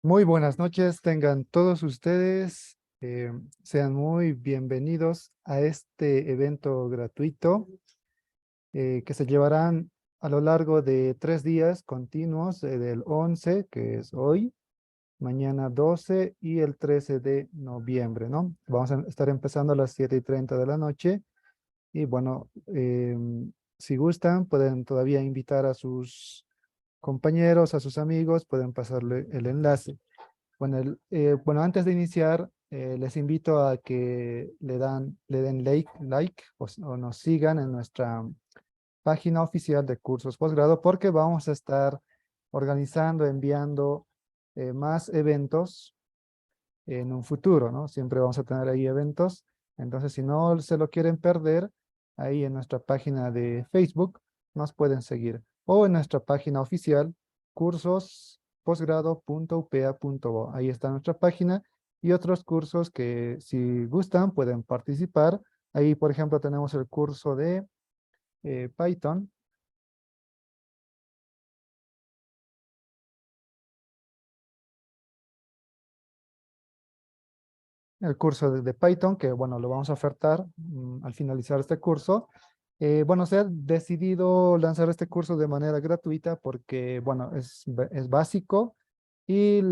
Muy buenas noches, tengan todos ustedes, sean muy bienvenidos a este evento gratuito que se llevarán a lo largo de 3 días continuos, del 11, que es hoy, mañana 12 y el 13 de noviembre, ¿no? Vamos a estar empezando a las 7:30 de la noche y bueno, si gustan, pueden todavía invitar a sus compañeros, a sus amigos, pueden pasarle el enlace. Bueno, bueno, antes de iniciar, les invito a que le den like o nos sigan en nuestra página oficial de cursos posgrado porque vamos a estar organizando, enviando más eventos en un futuro, ¿no? Siempre vamos a tener ahí eventos. Entonces, si no se lo quieren perder, ahí en nuestra página de Facebook nos pueden seguir. O en nuestra página oficial, cursosposgrado.upea.bo. Ahí está nuestra página y otros cursos que si gustan pueden participar. Ahí, por ejemplo, tenemos el curso de Python. El curso de Python, que bueno, lo vamos a ofertar al finalizar este curso. Bueno, se ha decidido lanzar este curso de manera gratuita porque, bueno, es básico y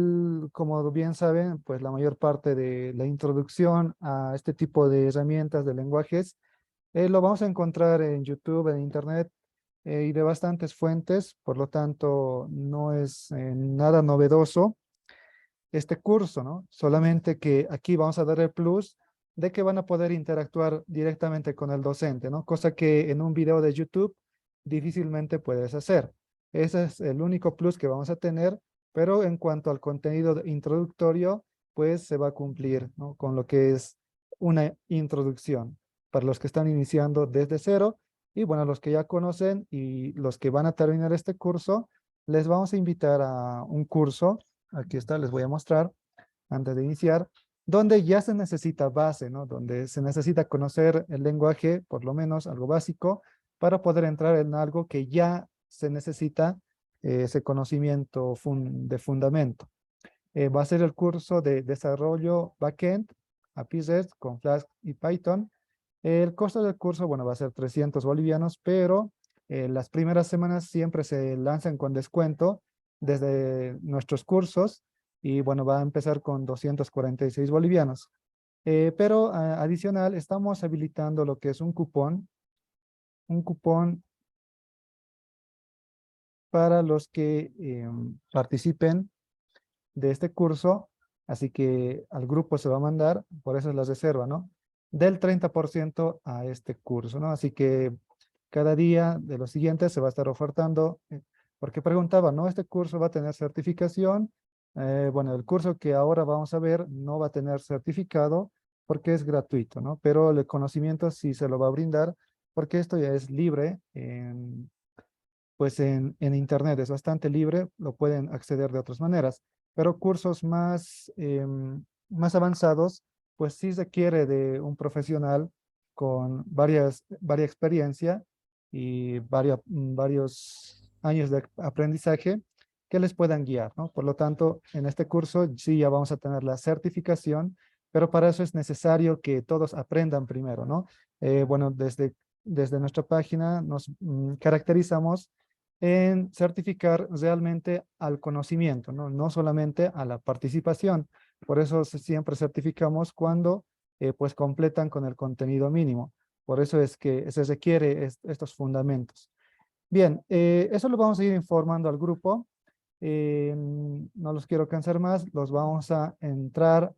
como bien saben, pues la mayor parte de la introducción a este tipo de herramientas de lenguajes lo vamos a encontrar en YouTube, en Internet y de bastantes fuentes, por lo tanto, no es nada novedoso este curso, ¿no? Solamente que aquí vamos a dar el plus de que van a poder interactuar directamente con el docente, ¿no? Cosa que en un video de YouTube difícilmente puedes hacer. Ese es el único plus que vamos a tener, pero en cuanto al contenido introductorio, pues se va a cumplir, ¿no? Con lo que es una introducción para los que están iniciando desde cero y bueno, los que ya conocen y los que van a terminar este curso, les vamos a invitar a un curso. Aquí está, les voy a mostrar antes de iniciar, donde ya se necesita base, ¿no? Donde se necesita conocer el lenguaje, por lo menos algo básico, para poder entrar en algo que ya se necesita ese conocimiento de fundamento. Va a ser el curso de desarrollo backend, API REST con Flask y Python. El costo del curso, bueno, va a ser 300 bolivianos, pero las primeras semanas siempre se lanzan con descuento desde nuestros cursos y bueno, va a empezar con 246 bolivianos. Pero adicional, estamos habilitando lo que es un cupón para los que participen de este curso, así que al grupo se va a mandar, por eso es la reserva, ¿no? Del 30% a este curso, ¿no? Así que cada día de los siguientes se va a estar ofertando, porque preguntaba, ¿no? ¿Este curso va a tener certificación? Bueno, el curso que ahora vamos a ver no va a tener certificado porque es gratuito, ¿no? Pero el conocimiento sí se lo va a brindar porque esto ya es libre pues en Internet es bastante libre, lo pueden acceder de otras maneras, pero cursos más avanzados, pues sí requiere de un profesional con varias experiencia y varios años de aprendizaje que les puedan guiar, ¿no? Por lo tanto, en este curso sí ya vamos a tener la certificación, pero para eso es necesario que todos aprendan primero, ¿no? Bueno, desde nuestra página nos caracterizamos en certificar realmente al conocimiento, ¿no? No solamente a la participación. Por eso siempre certificamos cuando pues completan con el contenido mínimo. Por eso es que se requiere estos fundamentos. Bien, eso lo vamos a ir informando al grupo. No los quiero cansar más, los vamos a entrar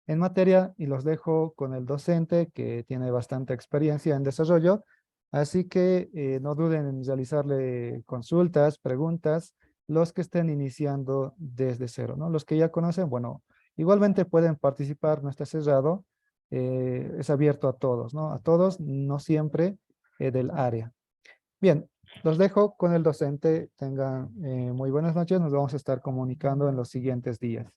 en materia y los dejo con el docente que tiene bastante experiencia en desarrollo. Así que no duden en realizarle consultas, preguntas, los que estén iniciando desde cero, ¿no? Los que ya conocen, bueno, igualmente pueden participar, no está cerrado, es abierto a todos, ¿no? A todos, no siempre del área. Bien, los dejo con el docente. Tengan muy buenas noches. Nos vamos a estar comunicando en los siguientes días.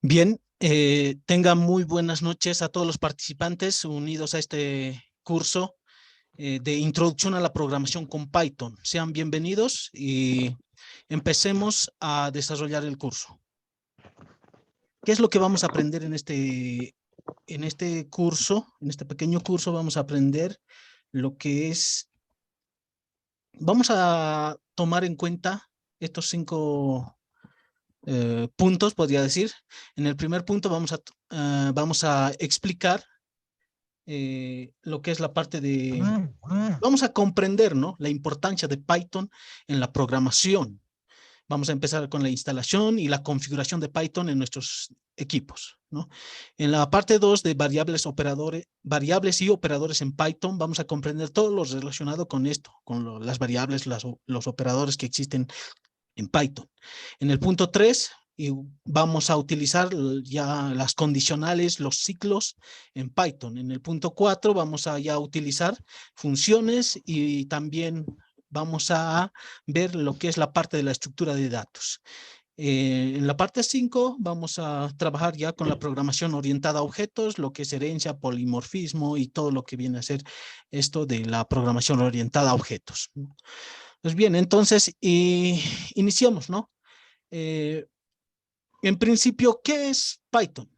Bien, tengan muy buenas noches a todos los participantes unidos a este curso de introducción a la programación con Python. Sean bienvenidos y empecemos a desarrollar el curso. ¿Qué es lo que vamos a aprender en este curso? En este pequeño curso vamos a aprender lo que es, vamos a tomar en cuenta estos 5 puntos, podría decir. En el primer punto vamos a explicar lo que es la parte de, vamos a comprender, ¿no?, la importancia de Python en la programación. Vamos a empezar con la instalación y la configuración de Python en nuestros equipos, ¿no? En la parte 2 de variables y operadores en Python, vamos a comprender todo lo relacionado con esto, con las variables, los operadores que existen en Python. En el punto 3 vamos a utilizar ya las condicionales, los ciclos en Python. En el punto 4 vamos a ya utilizar funciones y también vamos a ver lo que es la parte de la estructura de datos. En la parte 5 vamos a trabajar ya con la programación orientada a objetos, lo que es herencia, polimorfismo y todo lo que viene a ser esto de la programación orientada a objetos. Pues bien, entonces iniciamos, ¿no? En principio, ¿qué es Python?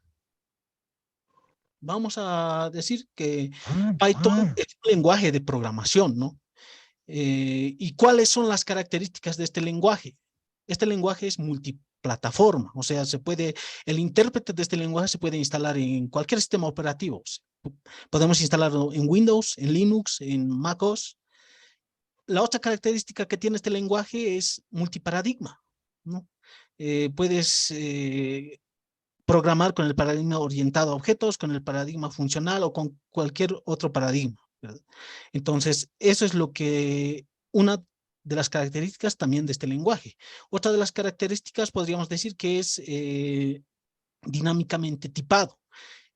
Vamos a decir que Python es un lenguaje de programación, ¿no? ¿Y cuáles son las características de este lenguaje? Este lenguaje es multiplataforma, o sea, el intérprete de este lenguaje se puede instalar en cualquier sistema operativo. Podemos instalarlo en Windows, en Linux, en MacOS. La otra característica que tiene este lenguaje es multiparadigma, ¿no? Puedes programar con el paradigma orientado a objetos, con el paradigma funcional o con cualquier otro paradigma, ¿verdad? Entonces, eso es una de las características también de este lenguaje. Otra de las características podríamos decir que es dinámicamente tipado.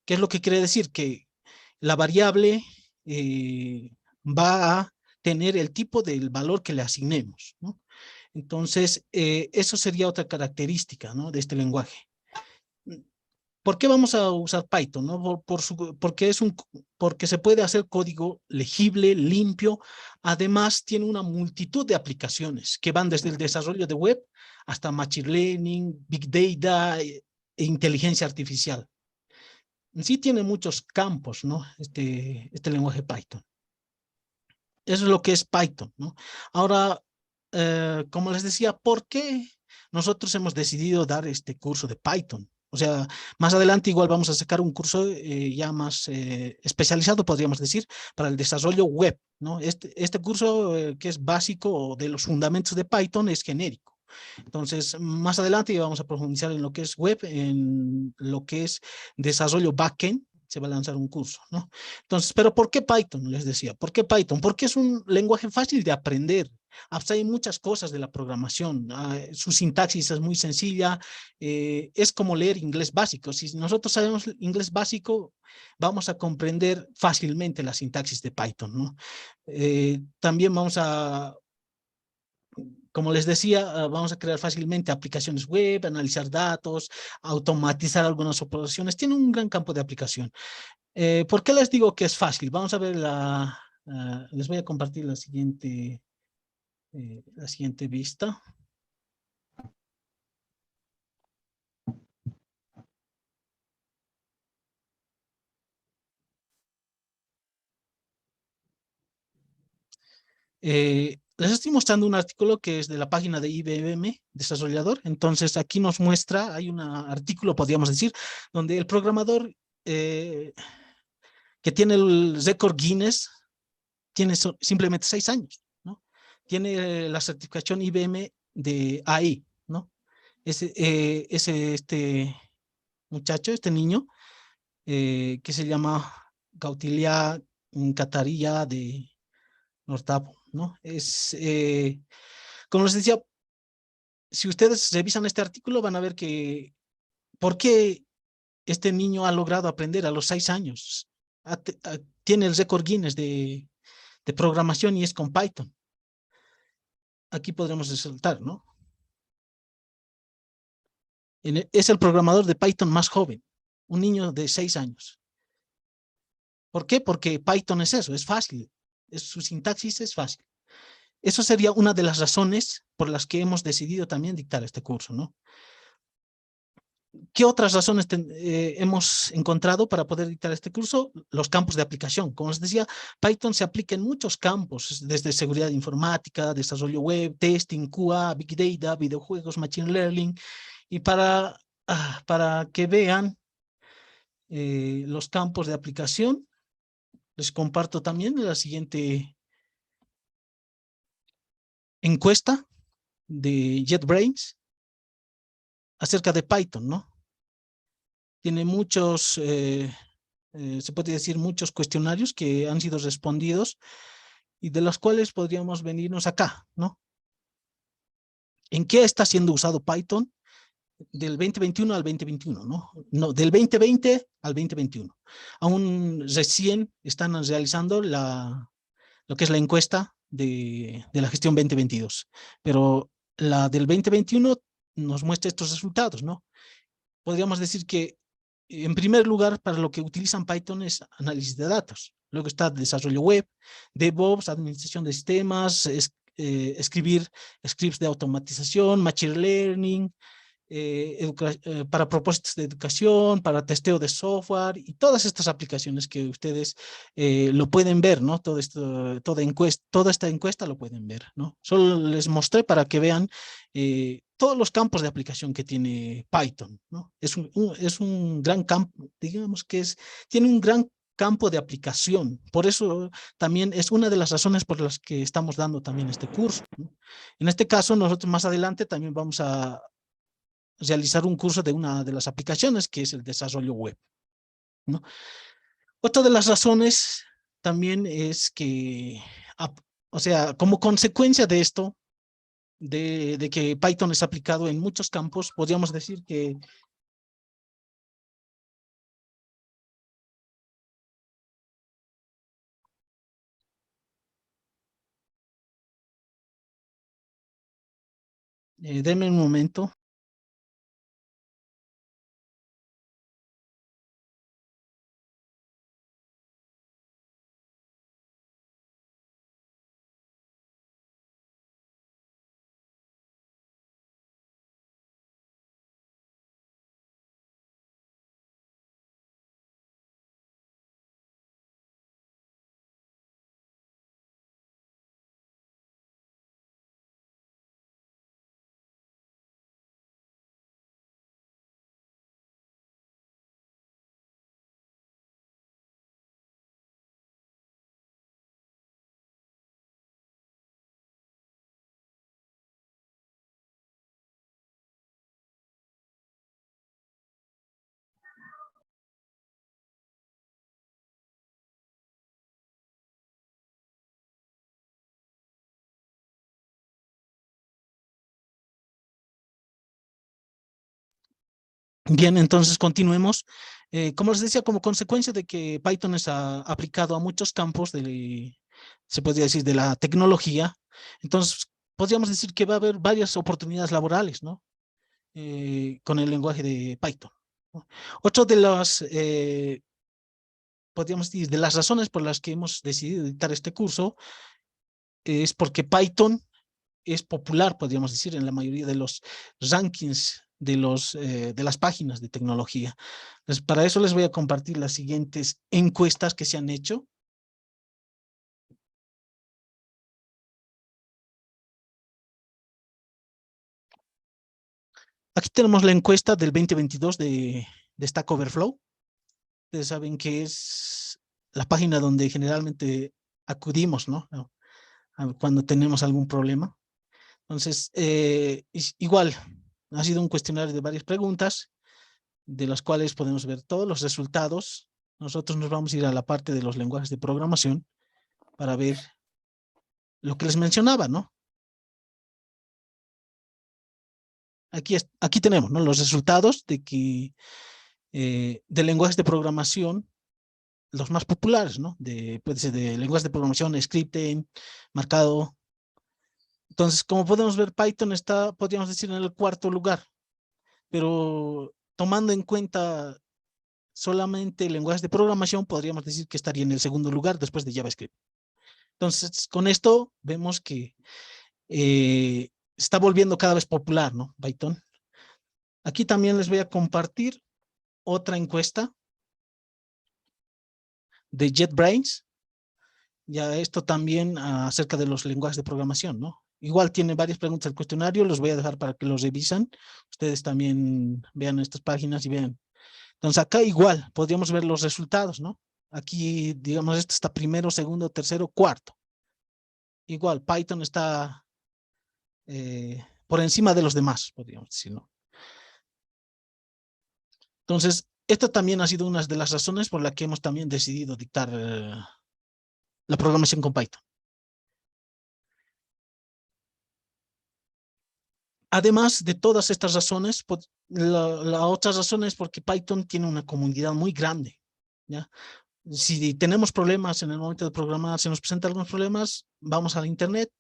¿Qué es lo que quiere decir? Que la variable va a tener el tipo del valor que le asignemos, ¿no? Entonces, eso sería otra característica, ¿no?, de este lenguaje. ¿Por qué vamos a usar Python? ¿No? Porque se puede hacer código legible, limpio. Además, tiene una multitud de aplicaciones que van desde el desarrollo de web hasta machine learning, big data e inteligencia artificial. En sí tiene muchos campos, ¿no?, este lenguaje Python. Eso es lo que es Python, ¿no? Ahora, como les decía, ¿por qué nosotros hemos decidido dar este curso de Python? O sea, más adelante igual vamos a sacar un curso ya más especializado, podríamos decir, para el desarrollo web, ¿no? Este curso que es básico de los fundamentos de Python es genérico. Entonces, más adelante vamos a profundizar en lo que es web, en lo que es desarrollo backend, se va a lanzar un curso, ¿no? Entonces, ¿pero por qué Python? Les decía, ¿por qué Python? Porque es un lenguaje fácil de aprender. Hay muchas cosas de la programación. Su sintaxis es muy sencilla. Es como leer inglés básico. Si nosotros sabemos inglés básico, vamos a comprender fácilmente la sintaxis de Python, ¿no? También como les decía, vamos a crear fácilmente aplicaciones web, analizar datos, automatizar algunas operaciones. Tiene un gran campo de aplicación. ¿Por qué les digo que es fácil? Vamos a ver les voy a compartir la siguiente vista. Les estoy mostrando un artículo que es de la página de IBM, desarrollador. Entonces, aquí nos muestra, hay un artículo, podríamos decir, donde el programador que tiene el récord Guinness tiene simplemente 6 años, ¿no? Tiene la certificación IBM de AI, ¿no? Este muchacho, este niño, que se llama Gautilia Catarilla de Nortavo, ¿no? Como les decía, si ustedes revisan este artículo van a ver que, ¿por qué este niño ha logrado aprender a los 6 años? tiene el récord Guinness de programación y es con Python. Aquí podremos resaltar, ¿no? Es el programador de Python más joven, un niño de 6 años. ¿Por qué? Porque Python es eso, es fácil. Su sintaxis es fácil. Eso sería una de las razones por las que hemos decidido también dictar este curso, ¿no? ¿Qué otras razones hemos encontrado para poder dictar este curso? Los campos de aplicación. Como les decía, Python se aplica en muchos campos, desde seguridad informática, desarrollo web, testing, QA, Big Data, videojuegos, Machine Learning. Y para que vean los campos de aplicación, les comparto también la siguiente encuesta de JetBrains acerca de Python, ¿no? Tiene muchos, se puede decir, muchos cuestionarios que han sido respondidos y de los cuales podríamos venirnos acá, ¿no? ¿En qué está siendo usado Python? Del 2021 al 2021, ¿no? No, del 2020 al 2021. Aún recién están realizando lo que es la encuesta de la gestión 2022, pero la del 2021 nos muestra estos resultados, ¿no? Podríamos decir que, en primer lugar, para lo que utilizan Python es análisis de datos. Luego está desarrollo web, DevOps, administración de sistemas, escribir scripts de automatización, machine learning, para propósitos de educación, para testeo de software y todas estas aplicaciones que ustedes lo pueden ver, ¿no? Toda esta encuesta lo pueden ver, ¿no? Solo les mostré para que vean todos los campos de aplicación que tiene Python, ¿no? Es un gran campo, digamos que tiene un gran campo de aplicación. Por eso también es una de las razones por las que estamos dando también este curso, ¿no? En este caso, nosotros más adelante también vamos a realizar un curso de una de las aplicaciones, que es el desarrollo web, ¿no? Otra de las razones también es que, o sea, como consecuencia de esto, de que Python es aplicado en muchos campos, podríamos decir que denme un momento. Bien, entonces continuemos. Como les decía, como consecuencia de que Python es aplicado a muchos campos se podría decir, de la tecnología, entonces podríamos decir que va a haber varias oportunidades laborales, ¿no? Con el lenguaje de Python, ¿no? Otro de podríamos decir, de las razones por las que hemos decidido dictar este curso es porque Python es popular, podríamos decir, en la mayoría de los rankings de las páginas de tecnología. Entonces, para eso les voy a compartir las siguientes encuestas que se han hecho. Aquí tenemos la encuesta del 2022 de Stack Overflow. Ustedes saben que es la página donde generalmente acudimos, ¿no? Cuando tenemos algún problema. Entonces, igual, ha sido un cuestionario de varias preguntas, de las cuales podemos ver todos los resultados. Nosotros nos vamos a ir a la parte de los lenguajes de programación para ver lo que les mencionaba, ¿no? Aquí tenemos, ¿no?, los resultados de lenguajes de programación los más populares, ¿no? Puede ser de lenguajes de programación, scripting, marcado. Entonces, como podemos ver, Python está, podríamos decir, en el cuarto lugar, pero tomando en cuenta solamente lenguajes de programación, podríamos decir que estaría en el segundo lugar después de JavaScript. Entonces, con esto vemos que se está volviendo cada vez popular, ¿no? Python. Aquí también les voy a compartir otra encuesta de JetBrains. Ya esto también acerca de los lenguajes de programación, ¿no? Igual tiene varias preguntas el cuestionario, los voy a dejar para que los revisen. Ustedes también vean estas páginas y vean. Entonces acá igual podríamos ver los resultados, ¿no? Aquí, digamos, esto está primero, segundo, tercero, cuarto. Igual, Python está por encima de los demás, podríamos decir, ¿no? Entonces, esto también ha sido una de las razones por las que hemos también decidido dictar la programación con Python. Además de todas estas razones, la otra razón es porque Python tiene una comunidad muy grande, ¿ya? Si tenemos problemas en el momento de programar, se nos presentan algunos problemas, vamos a internet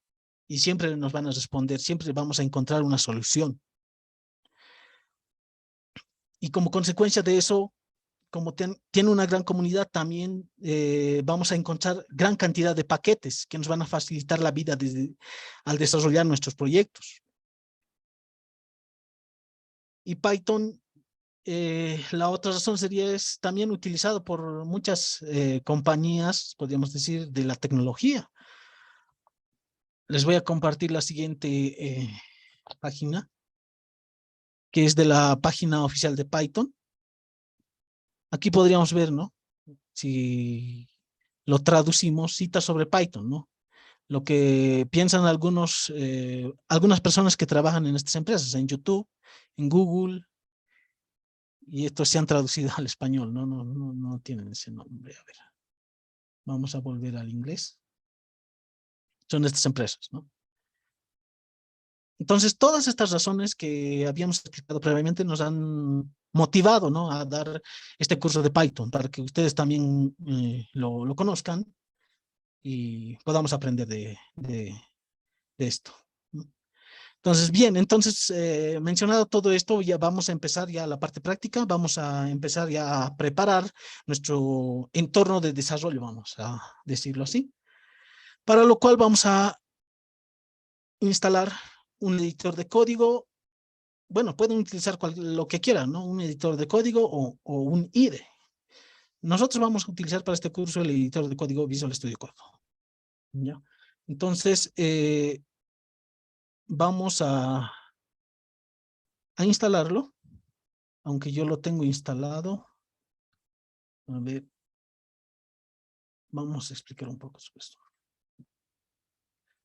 y siempre nos van a responder, siempre vamos a encontrar una solución. Y como consecuencia de eso, como tiene una gran comunidad, también vamos a encontrar gran cantidad de paquetes que nos van a facilitar la vida al desarrollar nuestros proyectos. Y Python, la otra razón sería, es también utilizado por muchas compañías, podríamos decir, de la tecnología. Les voy a compartir la siguiente página, que es de la página oficial de Python. Aquí podríamos ver, ¿no? Si lo traducimos, citas sobre Python, ¿no? Lo que piensan algunas personas que trabajan en estas empresas, en YouTube, en Google, y estos se han traducido al español, no tienen ese nombre. A ver, vamos a volver al inglés. Son estas empresas, ¿no? Entonces, todas estas razones que habíamos explicado previamente nos han motivado, ¿no?, a dar este curso de Python para que ustedes también lo conozcan y podamos aprender de esto, ¿no? Entonces, bien, entonces, mencionado todo esto, ya vamos a empezar ya la parte práctica, vamos a empezar ya a preparar nuestro entorno de desarrollo, vamos a decirlo así, para lo cual vamos a instalar un editor de código. Bueno, pueden utilizar lo que quieran, ¿no? Un editor de código o un IDE. Nosotros vamos a utilizar para este curso el editor de código Visual Studio Code, ¿ya? Entonces, vamos a instalarlo, aunque yo lo tengo instalado. A ver, vamos a explicar un poco sobre esto.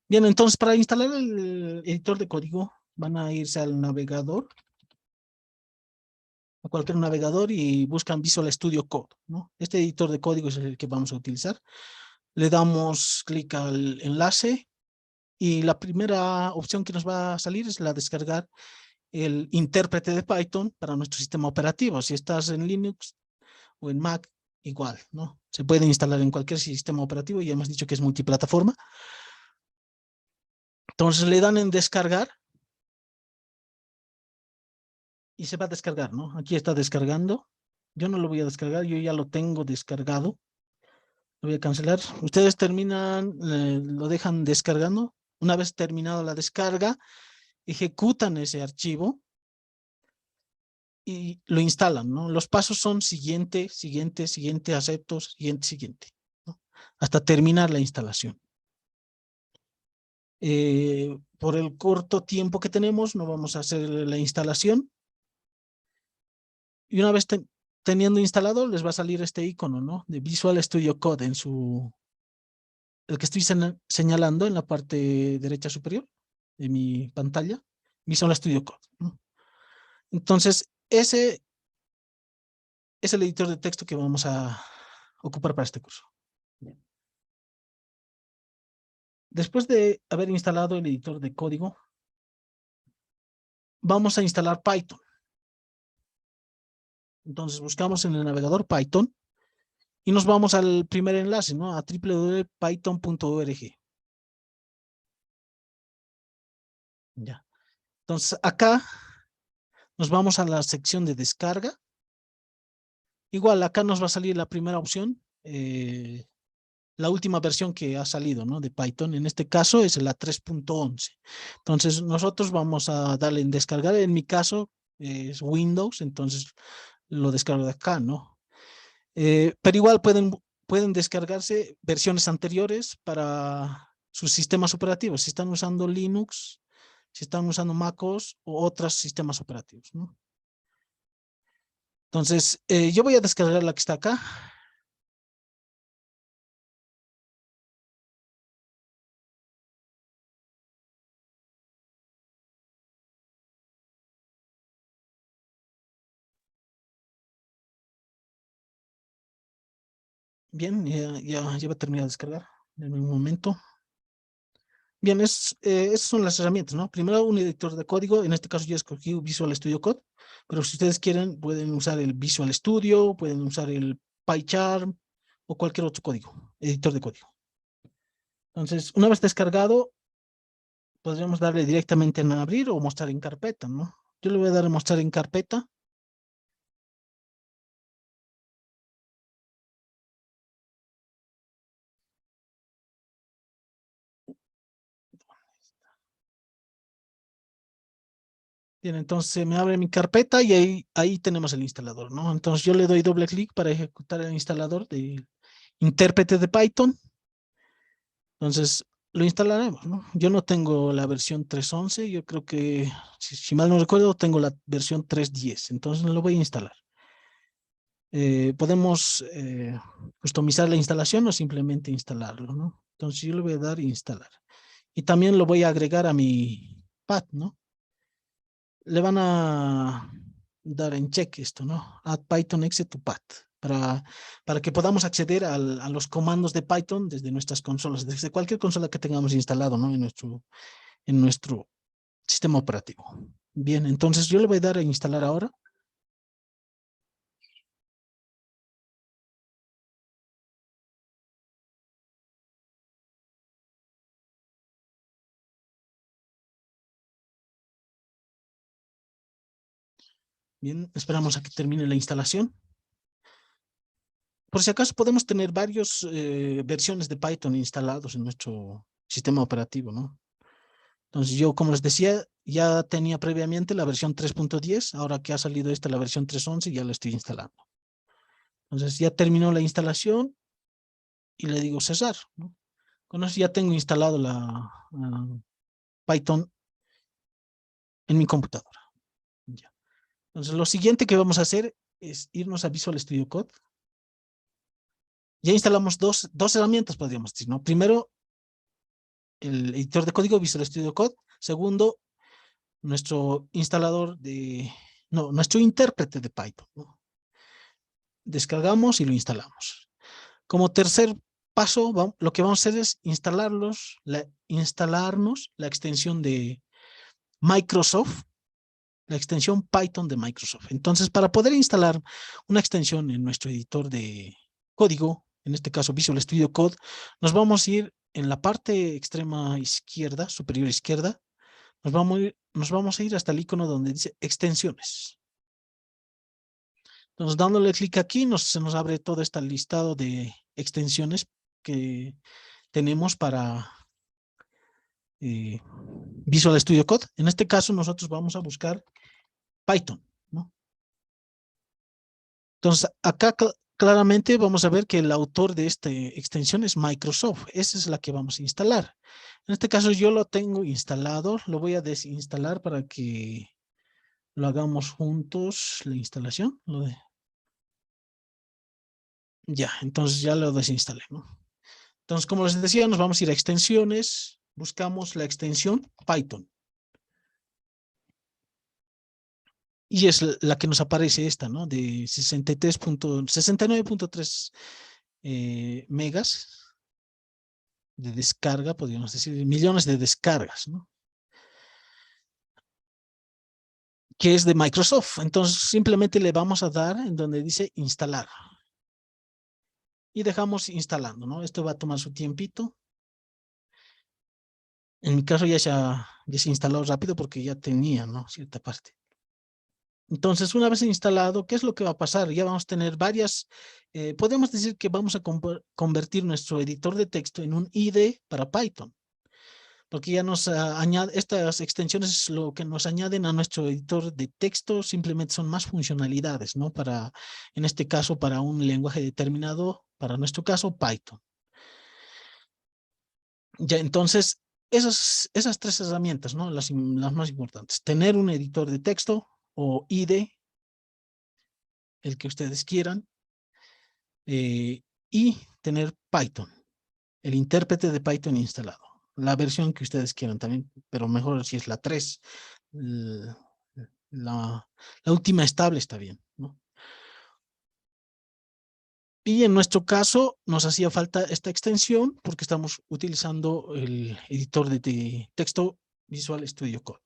Bien, entonces para instalar el editor de código van a irse al navegador, a cualquier navegador, y buscan Visual Studio Code, ¿no? Este editor de código es el que vamos a utilizar. Le damos clic al enlace y la primera opción que nos va a salir es la de descargar el intérprete de Python para nuestro sistema operativo. Si estás en Linux o en Mac, igual, ¿no? Se puede instalar en cualquier sistema operativo, y hemos dicho que es multiplataforma. Entonces le dan en descargar y se va a descargar, ¿no? Aquí está descargando. Yo no lo voy a descargar, yo ya lo tengo descargado. Lo voy a cancelar. Ustedes terminan, lo dejan descargando. Una vez terminado la descarga, ejecutan ese archivo y lo instalan, ¿no? Los pasos son siguiente, siguiente, siguiente, acepto, siguiente, siguiente, ¿no? Hasta terminar la instalación. Por el corto tiempo que tenemos, no vamos a hacer la instalación. Y una vez teniendo instalado, les va a salir este icono, ¿no?, de Visual Studio Code el que estoy señalando en la parte derecha superior de mi pantalla, Visual Studio Code, ¿no? Entonces, ese es el editor de texto que vamos a ocupar para este curso. Bien. Después de haber instalado el editor de código, vamos a instalar Python. Entonces buscamos en el navegador Python Y nos vamos al primer enlace, ¿no? A www.python.org. Ya. Entonces, acá nos vamos a la sección de descarga. Igual, acá nos va a salir la primera opción, la última versión que ha salido, ¿no? De Python. En este caso es la 3.11. Entonces, nosotros vamos a darle en descargar. En mi caso es Windows, entonces lo descargo de acá, ¿no? Pero igual pueden descargarse versiones anteriores para sus sistemas operativos. Si están usando Linux, si están usando MacOS o otros sistemas operativos, ¿no? Entonces, yo voy a descargar la que está acá. Bien, ya va a terminar de descargar. En un momento. Bien, esas son las herramientas, ¿no? Primero un editor de código, en este caso yo escogí Visual Studio Code, pero si ustedes quieren pueden usar el Visual Studio, pueden usar el PyCharm o cualquier otro código, editor de código. Entonces, una vez descargado, podríamos darle directamente en abrir o mostrar en carpeta, ¿no? Yo le voy a dar a mostrar en carpeta. Bien, entonces me abre mi carpeta y ahí tenemos el instalador, ¿no? Entonces yo le doy doble clic para ejecutar el instalador de intérprete de Python. Entonces lo instalaremos, ¿no? Yo no tengo la versión 3.11, yo creo que, si mal no recuerdo, tengo la versión 3.10, entonces lo voy a instalar. Podemos customizar la instalación o simplemente instalarlo, ¿no? Entonces yo le voy a dar instalar. Y también lo voy a agregar a mi pad, ¿no? Le van a dar en check esto, ¿no? Add Python exe to pad, para que podamos acceder a los comandos de Python desde nuestras consolas, desde cualquier consola que tengamos instalado, ¿no? En nuestro sistema operativo. Bien, entonces yo le voy a dar a instalar ahora. Bien, esperamos a que termine la instalación. Por si acaso podemos tener varias versiones de Python instalados en nuestro sistema operativo, ¿no? Entonces yo, como les decía, ya tenía previamente la versión 3.10, ahora que ha salido esta, la versión 3.11, ya la estoy instalando. Entonces ya terminó la instalación y le digo cesar, ¿no? Con eso ya tengo instalado la Python en mi computadora. Ya. Entonces lo siguiente que vamos a hacer es irnos a Visual Studio Code. Ya instalamos dos herramientas, podríamos decir, ¿no? Primero, el editor de código Visual Studio Code. Segundo, nuestro instalador nuestro intérprete de Python, ¿no? Descargamos y lo instalamos. Como tercer paso, lo que vamos a hacer es instalarnos la extensión de Microsoft, la extensión Python de Microsoft. Entonces, para poder instalar una extensión en nuestro editor de código, en este caso Visual Studio Code, nos vamos a ir en la parte extrema izquierda, superior izquierda, nos vamos a ir hasta el icono donde dice extensiones. Entonces, dándole clic aquí, se nos abre todo este listado de extensiones que tenemos para Visual Studio Code. En este caso, nosotros vamos a buscar Python, ¿no? Entonces, acá claramente vamos a ver que el autor de esta extensión es Microsoft. Esa es la que vamos a instalar. En este caso, yo lo tengo instalado. Lo voy a desinstalar para que lo hagamos juntos, la instalación. Ya, entonces ya lo desinstalé, ¿no? Entonces, como les decía, nos vamos a ir a extensiones, buscamos la extensión Python. Y es la que nos aparece esta, ¿no? De 69.3 megas de descarga, podríamos decir, millones de descargas, ¿no? Que es de Microsoft. Entonces, simplemente le vamos a dar en donde dice instalar. y dejamos instalando, ¿no? Esto va a tomar su tiempito. En mi caso ya se instaló rápido porque ya tenía, ¿no? Cierta parte. Entonces, una vez instalado, ¿qué es lo que va a pasar? Ya vamos a tener varias, podemos decir que vamos a convertir nuestro editor de texto en un IDE para Python, porque ya nos añade, estas extensiones lo que nos añaden a nuestro editor de texto simplemente son más funcionalidades, ¿no? Para, en este caso, para un lenguaje determinado, para nuestro caso, Python. Ya, entonces, esas tres herramientas, ¿no? Las más importantes. Tener un editor de texto o IDE, el que ustedes quieran, y tener Python, el intérprete de Python instalado. La versión que ustedes quieran también, pero mejor si es la 3. La última estable está bien, ¿no? Y en nuestro caso nos hacía falta esta extensión porque estamos utilizando el editor de texto Visual Studio Code.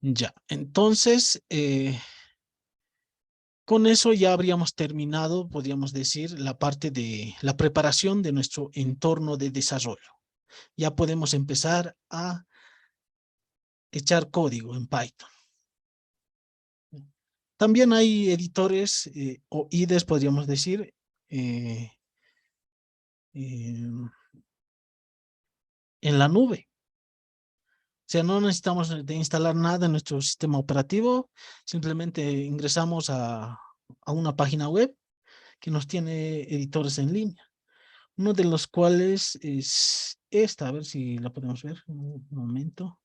Ya, entonces, con eso ya habríamos terminado, podríamos decir, la parte de la preparación de nuestro entorno de desarrollo. Ya podemos empezar a echar código en Python. También hay editores o IDEs, podríamos decir, eh, en la nube. O sea, no necesitamos de instalar nada en nuestro sistema operativo, simplemente ingresamos a una página web que nos tiene editores en línea. Uno de los cuales es esta, a ver si la podemos ver. Un momento.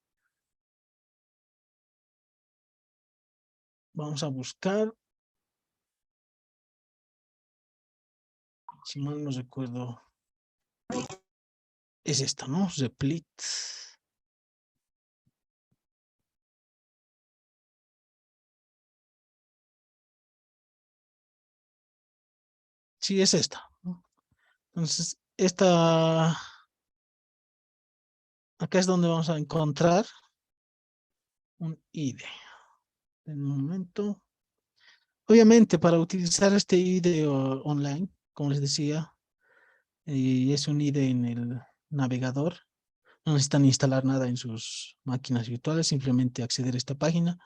Vamos a buscar. Si mal no recuerdo, es esta, ¿no? Replit. Sí, es esta, ¿no? Entonces, acá es donde vamos a encontrar un IDE. En un momento. Obviamente, para utilizar este IDE online, como les decía, es un IDE en el navegador. No necesitan instalar nada en sus máquinas virtuales, simplemente acceder a esta página.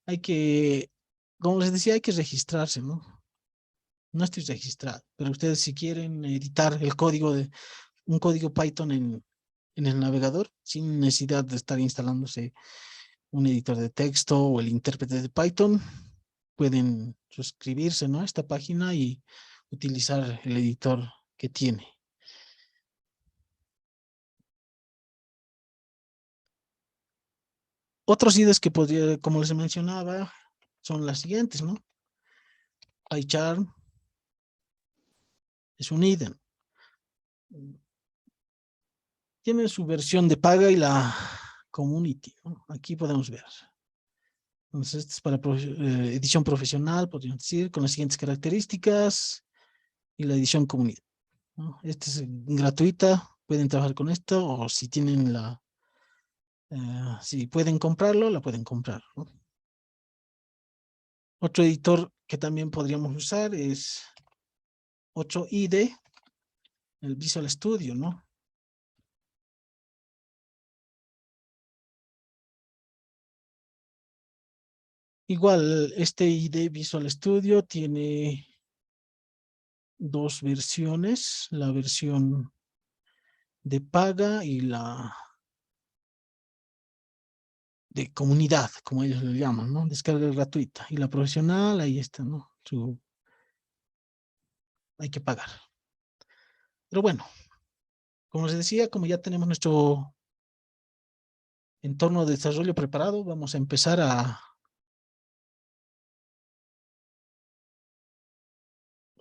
Hay que, como les decía, hay que registrarse, ¿no? No estoy registrado, pero ustedes si quieren editar el código un código Python en el navegador, sin necesidad de estar instalándose un editor de texto o el intérprete de Python, pueden suscribirse, ¿no? A esta página y utilizar el editor que tiene. Otros IDEs que podría, como les mencionaba, son las siguientes, ¿no? PyCharm es un IDE. Tiene su versión de paga y la community, ¿no? Aquí podemos ver. Entonces, este es para edición profesional, podríamos decir, con las siguientes características y la edición comunidad, ¿no? Esta es gratuita, pueden trabajar con esto o si tienen si pueden comprarlo, la pueden comprar, ¿no? Otro editor que también podríamos usar es otro IDE, el Visual Studio, ¿no? Igual, este IDE Visual Studio tiene dos versiones, la versión de paga y la de comunidad, como ellos lo llaman, ¿no? Descarga gratuita. Y la profesional, ahí está, ¿no? Hay que pagar. Pero bueno, como les decía, como ya tenemos nuestro entorno de desarrollo preparado, vamos a empezar a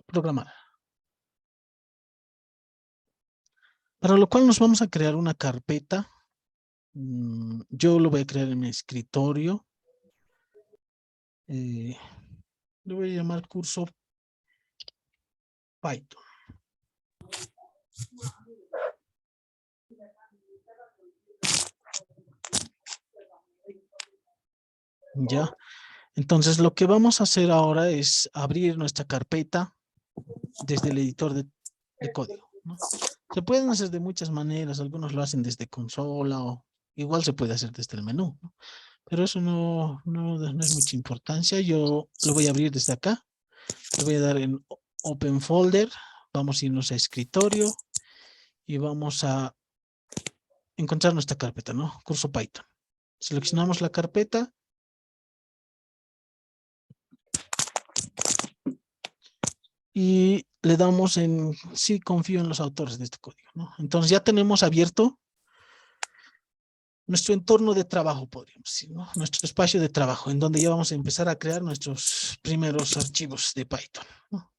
programar. Para lo cual nos vamos a crear una carpeta. Yo lo voy a crear en mi escritorio. Le voy a llamar curso Python. Ya. Entonces lo que vamos a hacer ahora es abrir nuestra carpeta desde el editor de código, ¿no? Se pueden hacer de muchas maneras, algunos lo hacen desde consola o igual se puede hacer desde el menú, ¿no? Pero eso no es mucha importancia. Yo lo voy a abrir desde acá. Le voy a dar en Open Folder. Vamos a irnos a escritorio y vamos a encontrar nuestra carpeta, ¿no? Curso Python. Seleccionamos la carpeta. Y le damos en sí confío en los autores de este código, ¿no? Entonces ya tenemos abierto nuestro entorno de trabajo, podríamos decir, ¿no? Nuestro espacio de trabajo, en donde ya vamos a empezar a crear nuestros primeros archivos de Python, ¿no?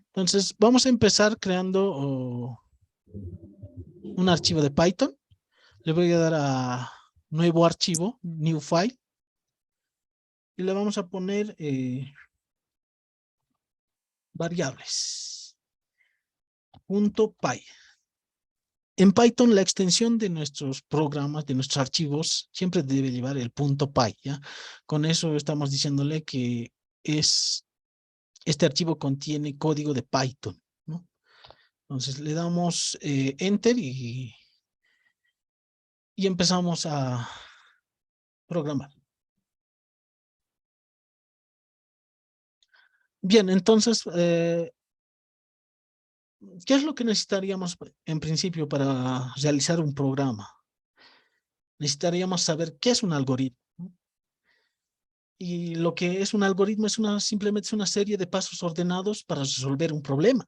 Entonces, vamos a empezar creando un archivo de Python. Le voy a dar a nuevo archivo, new file, y le vamos a poner variables, .py. En Python, la extensión de nuestros programas, de nuestros archivos, siempre debe llevar el .py, ¿ya? Con eso estamos diciéndole que este archivo contiene código de Python, ¿no? Entonces le damos Enter y empezamos a programar. Bien, entonces, ¿qué es lo que necesitaríamos en principio para realizar un programa? Necesitaríamos saber qué es un algoritmo. Y lo que es un algoritmo es simplemente una serie de pasos ordenados para resolver un problema.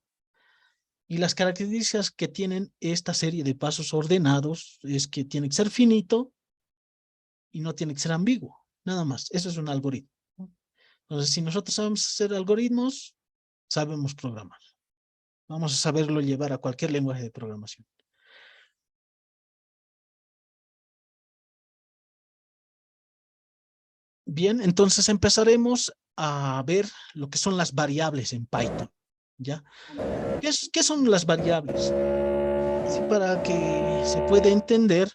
Y las características que tienen esta serie de pasos ordenados es que tiene que ser finito y no tiene que ser ambiguo. Nada más. Eso es un algoritmo. Entonces, si nosotros sabemos hacer algoritmos, sabemos programar. Vamos a saberlo llevar a cualquier lenguaje de programación. Bien, entonces empezaremos a ver lo que son las variables en Python, ¿ya? ¿Qué son las variables? Así para que se pueda entender.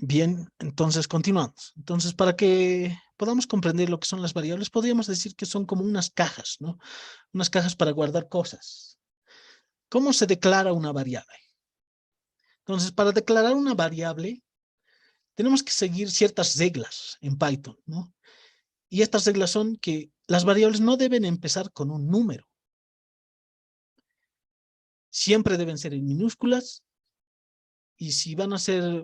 Bien, entonces continuamos. Entonces, para que podamos comprender lo que son las variables, podríamos decir que son como unas cajas, ¿no? Unas cajas para guardar cosas. ¿Cómo se declara una variable? Entonces, para declarar una variable, tenemos que seguir ciertas reglas en Python, ¿no? Y estas reglas son que las variables no deben empezar con un número. Siempre deben ser en minúsculas. Y si van a ser,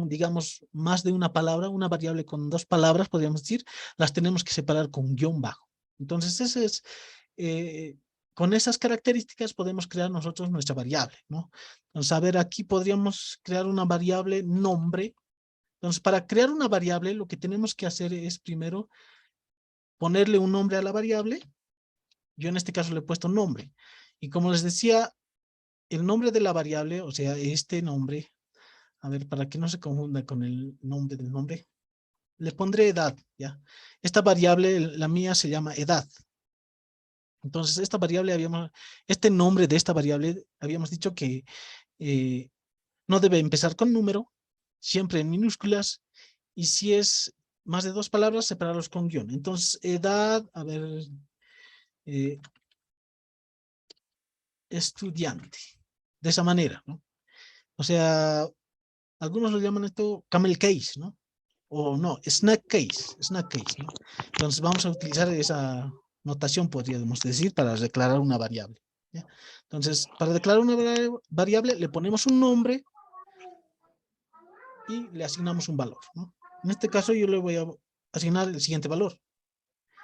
digamos, más de una palabra, una variable con 2 palabras, podríamos decir, las tenemos que separar con guión bajo. Entonces, con esas características podemos crear nosotros nuestra variable, ¿no? Entonces, a ver, aquí podríamos crear una variable nombre. Entonces, para crear una variable, lo que tenemos que hacer es primero ponerle un nombre a la variable. Yo en este caso le he puesto nombre. Y como les decía, el nombre de la variable, o sea, este nombre, a ver, para que no se confunda con el nombre del nombre, le pondré edad, ¿ya? Esta variable, la mía, se llama edad. Entonces, este nombre de esta variable, habíamos dicho que no debe empezar con número, siempre en minúsculas, y si es más de 2 palabras, separarlos con guión. Entonces, edad, a ver, estudiante, de esa manera, ¿no? O sea, algunos lo llaman esto camel case, ¿no? O no, snack case, ¿no? Entonces vamos a utilizar esa notación, podríamos decir, para declarar una variable, ¿ya? Entonces, para declarar una variable, le ponemos un nombre y le asignamos un valor, ¿no? En este caso, yo le voy a asignar el siguiente valor.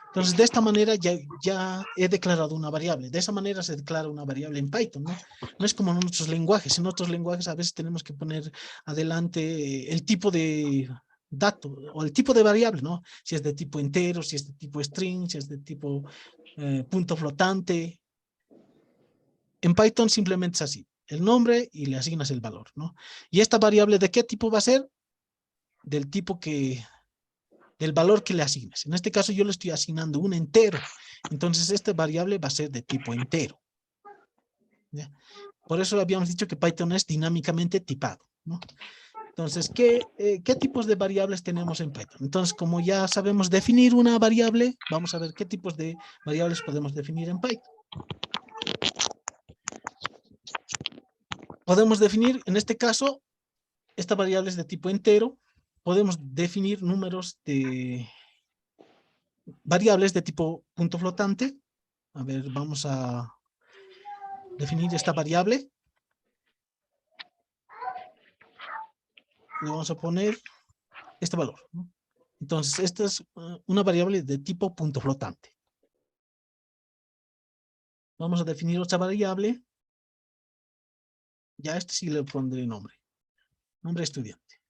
Entonces, de esta manera ya he declarado una variable. De esa manera se declara una variable en Python, ¿no? No es como en otros lenguajes. En otros lenguajes a veces tenemos que poner adelante el tipo de dato o el tipo de variable, ¿no? Si es de tipo entero, si es de tipo string, si es de tipo punto flotante. En Python simplemente es así. El nombre y le asignas el valor, ¿no? ¿Y esta variable de qué tipo va a ser? Del tipo del valor que le asignes. En este caso yo le estoy asignando un entero. Entonces esta variable va a ser de tipo entero. ¿ya? Por eso habíamos dicho que Python es dinámicamente tipado, ¿no? Entonces, ¿qué tipos de variables tenemos en Python? Entonces, como ya sabemos definir una variable, vamos a ver qué tipos de variables podemos definir en Python. Podemos definir, en este caso, esta variable es de tipo entero. Podemos definir números de variables de tipo punto flotante. A ver, vamos a definir esta variable. Le vamos a poner este valor, ¿no? Entonces, esta es una variable de tipo punto flotante. Vamos a definir otra variable. Ya este sí le pondré nombre. Nombre estudiante.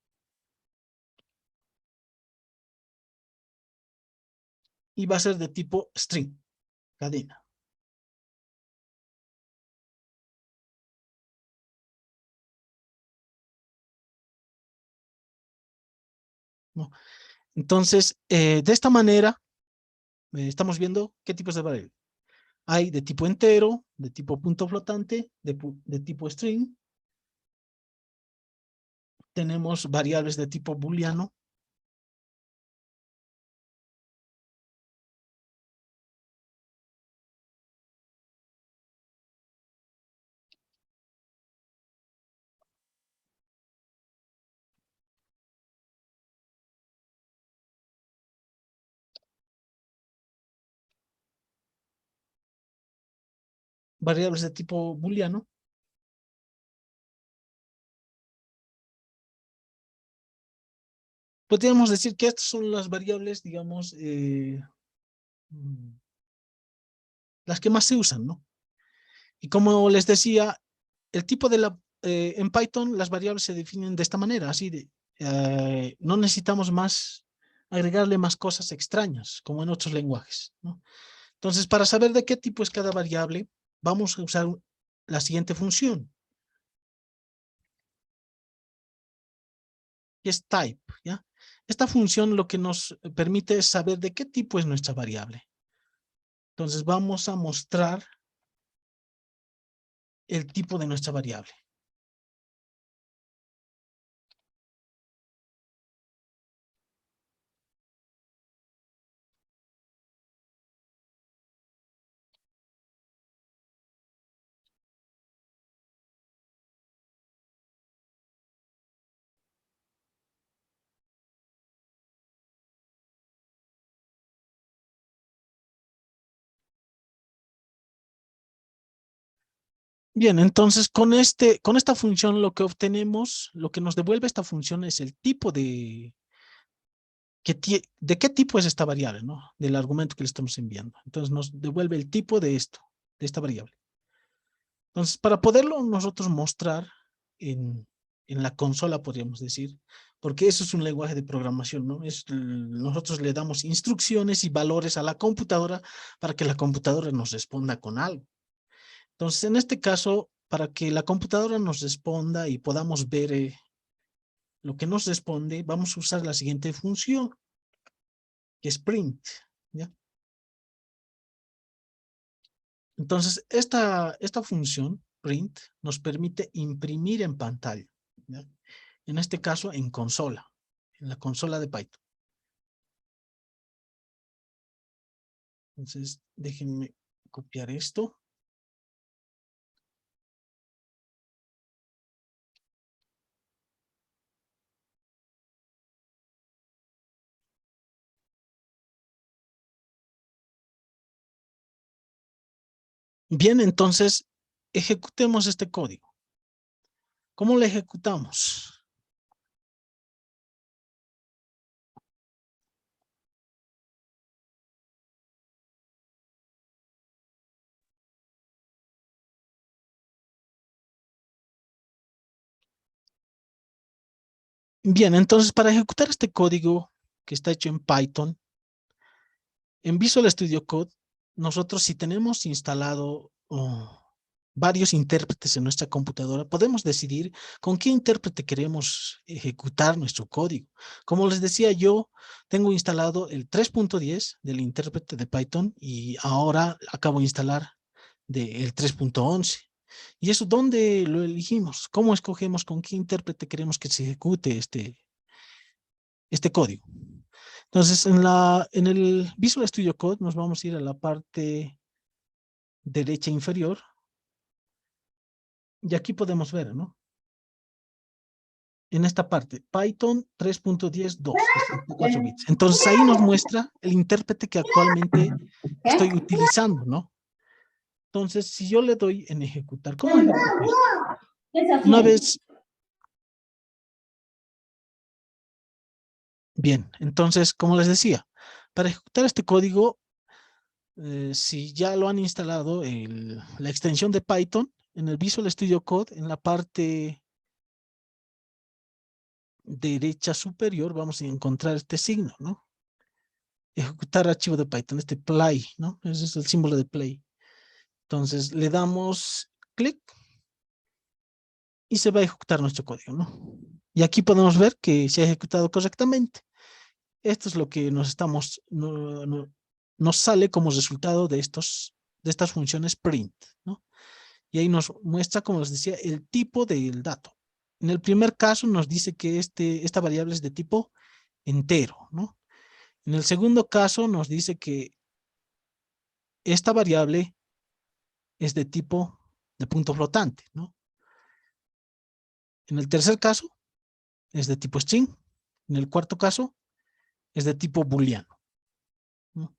Y va a ser de tipo string, cadena. ¿No? Entonces, de esta manera, estamos viendo qué tipos de variables. Hay de tipo entero, de tipo punto flotante, de tipo string. Tenemos variables de tipo booleano. Variables de tipo booleano. Podríamos decir que estas son las variables, digamos, las que más se usan, ¿no? Y como les decía, el tipo de en Python las variables se definen de esta manera, así de, no necesitamos más, agregarle más cosas extrañas, como en otros lenguajes, ¿no? Entonces, para saber de qué tipo es cada variable, vamos a usar la siguiente función, que es type, ¿ya? Esta función lo que nos permite es saber de qué tipo es nuestra variable. Entonces, vamos a mostrar el tipo de nuestra variable. Bien, entonces con esta función lo que obtenemos, lo que nos devuelve esta función es el tipo de qué tipo es esta variable, ¿no? Del argumento que le estamos enviando. Entonces nos devuelve el tipo de de esta variable. Entonces, para poderlo nosotros mostrar en la consola, podríamos decir, porque eso es un lenguaje de programación, ¿no? Nosotros le damos instrucciones y valores a la computadora para que la computadora nos responda con algo. Entonces, en este caso, para que la computadora nos responda y podamos ver lo que nos responde, vamos a usar la siguiente función, que es print, ¿ya? Entonces, esta función, print, nos permite imprimir en pantalla, ¿ya? En este caso, en consola, en la consola de Python. Entonces, déjenme copiar esto. Bien, entonces, ejecutemos este código. ¿Cómo lo ejecutamos? Bien, entonces, para ejecutar este código que está hecho en Python, en Visual Studio Code, nosotros si tenemos instalado varios intérpretes en nuestra computadora, podemos decidir con qué intérprete queremos ejecutar nuestro código. Como les decía, yo tengo instalado el 3.10 del intérprete de Python y ahora acabo de instalar el 3.11. ¿Y eso dónde lo elegimos? ¿Cómo escogemos con qué intérprete queremos que se ejecute este código? Entonces, en el Visual Studio Code nos vamos a ir a la parte derecha inferior y aquí podemos ver, ¿no? En esta parte, Python 3.10.2, 64 bits. Entonces, ahí nos muestra el intérprete que actualmente estoy utilizando, ¿no? Entonces, si yo le doy en ejecutar, ¿cómo ejecuto esto? Una vez, bien, entonces, como les decía, para ejecutar este código, si ya lo han instalado, la extensión de Python, en el Visual Studio Code, en la parte derecha superior, vamos a encontrar este signo, ¿no? Ejecutar archivo de Python, este play, ¿no? Ese es el símbolo de play. Entonces, le damos clic y se va a ejecutar nuestro código, ¿no? Y aquí podemos ver que se ha ejecutado correctamente. Esto es lo que nos sale como resultado de estas funciones print, ¿no? Y ahí nos muestra, como les decía, el tipo del dato. En el primer caso nos dice que esta variable es de tipo entero, ¿no? En el segundo caso nos dice que esta variable es de tipo de punto flotante, ¿no? En el tercer caso es de tipo string. En el cuarto caso es de tipo booleano, ¿no?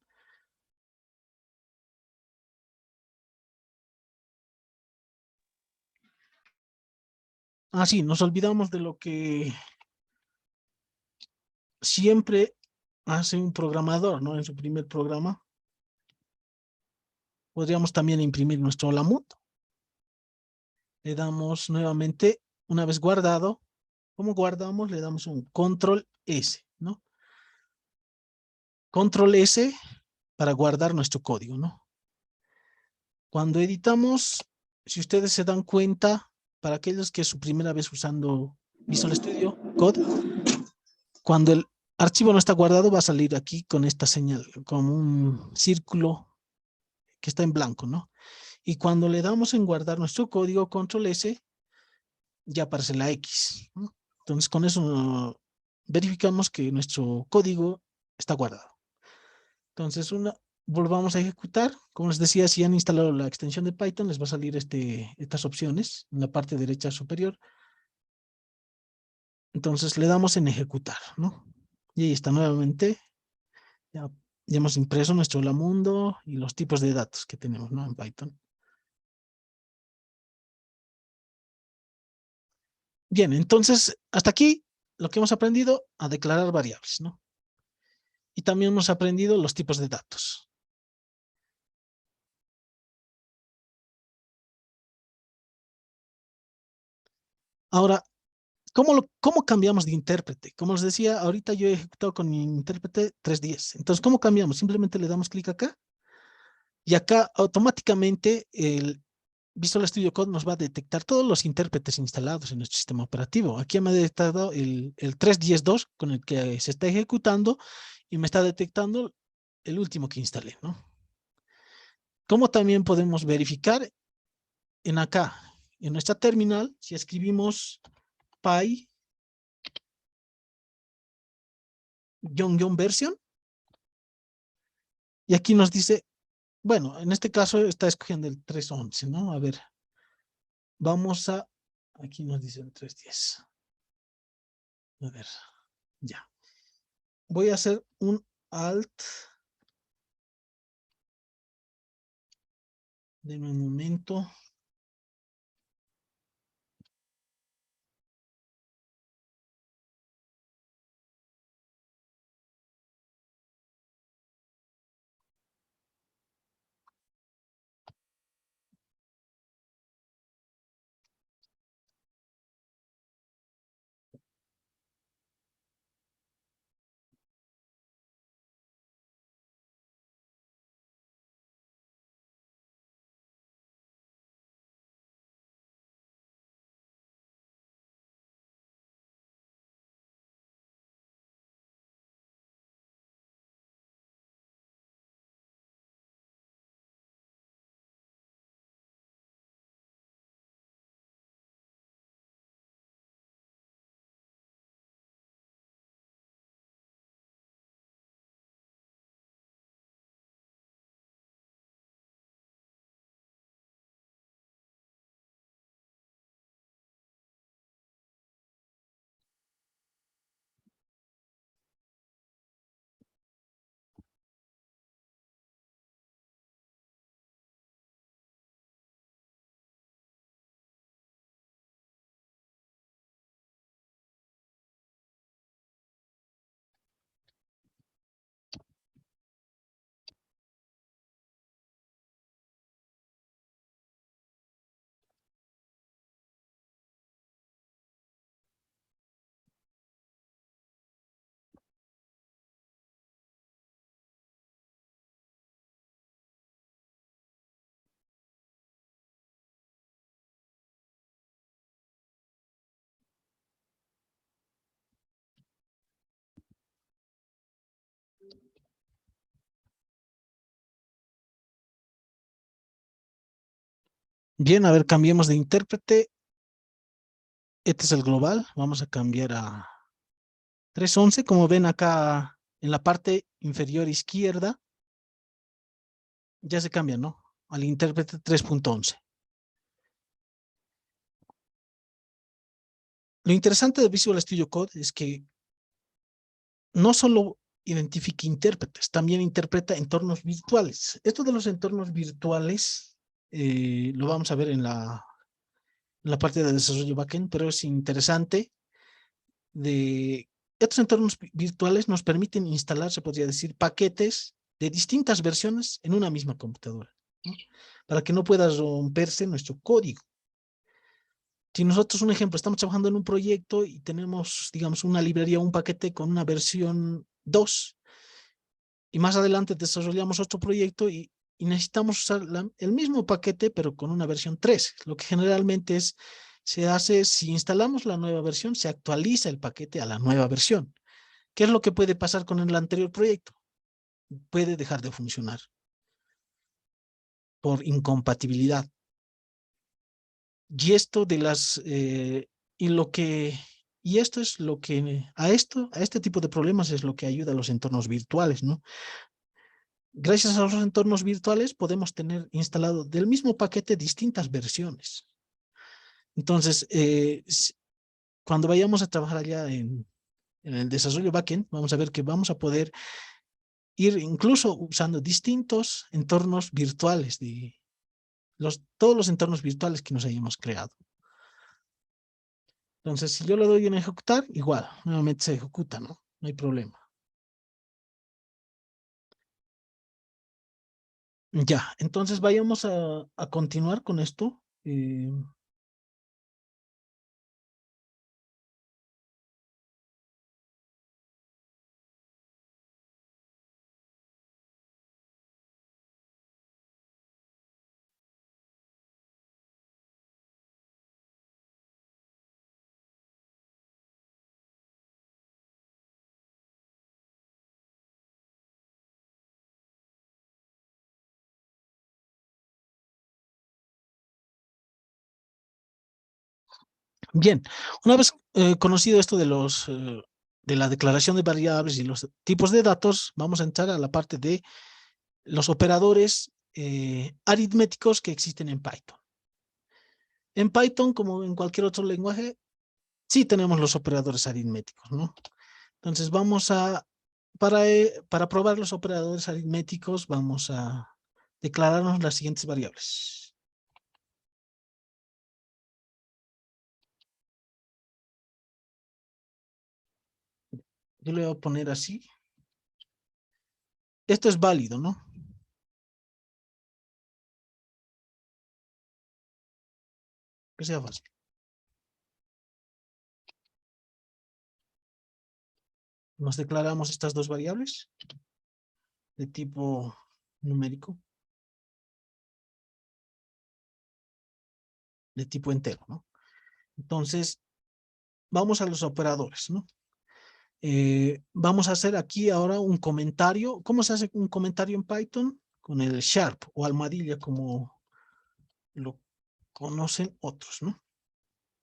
Ah, sí, nos olvidamos de lo que siempre hace un programador, ¿no? En su primer programa. Podríamos también imprimir nuestro Lamut. Le damos nuevamente, una vez guardado, ¿cómo guardamos? Le damos un control S, ¿no? Control S para guardar nuestro código, ¿no? Cuando editamos, si ustedes se dan cuenta, para aquellos que es su primera vez usando Visual Studio Code, cuando el archivo no está guardado, va a salir aquí con esta señal, como un círculo que está en blanco, ¿no? Y cuando le damos en guardar nuestro código, control S, ya aparece la X, ¿no? Entonces, con eso verificamos que nuestro código está guardado. Entonces, volvamos a ejecutar. Como les decía, si han instalado la extensión de Python, les va a salir estas opciones en la parte derecha superior. Entonces, le damos en ejecutar, ¿no? Y ahí está nuevamente. Ya, ya hemos impreso nuestro Lamundo y los tipos de datos que tenemos, ¿no? En Python. Bien, entonces, hasta aquí lo que hemos aprendido a declarar variables, ¿no? Y también hemos aprendido los tipos de datos. Ahora, ¿cómo cambiamos de intérprete? Como les decía, ahorita yo he ejecutado con mi intérprete 3.10. Entonces, ¿cómo cambiamos? Simplemente le damos clic acá y acá automáticamente el Visual Studio Code nos va a detectar todos los intérpretes instalados en nuestro sistema operativo. Aquí me ha detectado el 3.10.2 con el que se está ejecutando y me está detectando el último que instalé, ¿no? ¿Cómo también podemos verificar en acá, en nuestra terminal, si escribimos py version y aquí nos dice, bueno, en este caso está escogiendo el 3.11, ¿no? A ver, vamos aquí nos dice el 3.10. A ver, ya. Voy a hacer un alt. Denme un momento. Bien, a ver, cambiemos de intérprete. Este es el global. Vamos a cambiar a 3.11. Como ven acá en la parte inferior izquierda, ya se cambia, ¿no? Al intérprete 3.11. Lo interesante de Visual Studio Code es que no solo identifica intérpretes, también interpreta entornos virtuales. Esto de los entornos virtuales lo vamos a ver en la parte de desarrollo backend, pero es interesante. Estos entornos virtuales nos permiten instalar, se podría decir, paquetes de distintas versiones en una misma computadora, ¿no? Para que no pueda romperse nuestro código. Si nosotros, un ejemplo, estamos trabajando en un proyecto y tenemos, digamos, una librería, un paquete con una versión 2, y más adelante desarrollamos otro proyecto y necesitamos usar el mismo paquete, pero con una versión 3. Lo que generalmente se hace, si instalamos la nueva versión, se actualiza el paquete a la nueva versión. ¿Qué es lo que puede pasar con el anterior proyecto? Puede dejar de funcionar por incompatibilidad. Y esto de las, y lo que, y esto es lo que, a este tipo de problemas es lo que ayuda a los entornos virtuales, ¿no? Gracias a los entornos virtuales podemos tener instalado del mismo paquete distintas versiones. Entonces, cuando vayamos a trabajar allá en el desarrollo backend, vamos a ver que vamos a poder ir incluso usando distintos entornos virtuales, todos los entornos virtuales que nos hayamos creado. Entonces, si yo le doy en ejecutar, igual, nuevamente se ejecuta, ¿no? No hay problema. Ya, entonces vayamos a continuar con esto. Bien, una vez conocido esto de la declaración de variables y los tipos de datos, vamos a entrar a la parte de los operadores aritméticos que existen en Python. En Python, como en cualquier otro lenguaje, sí tenemos los operadores aritméticos, ¿no? Entonces para probar los operadores aritméticos, vamos a declararnos las siguientes variables. Yo le voy a poner así. Esto es válido, ¿no? Que sea fácil. Nos declaramos estas dos variables de tipo numérico, de tipo entero, ¿no? Entonces, vamos a los operadores, ¿no? Vamos a hacer aquí ahora un comentario. ¿Cómo se hace un comentario en Python? Con el sharp o almohadilla, como lo conocen otros, ¿no?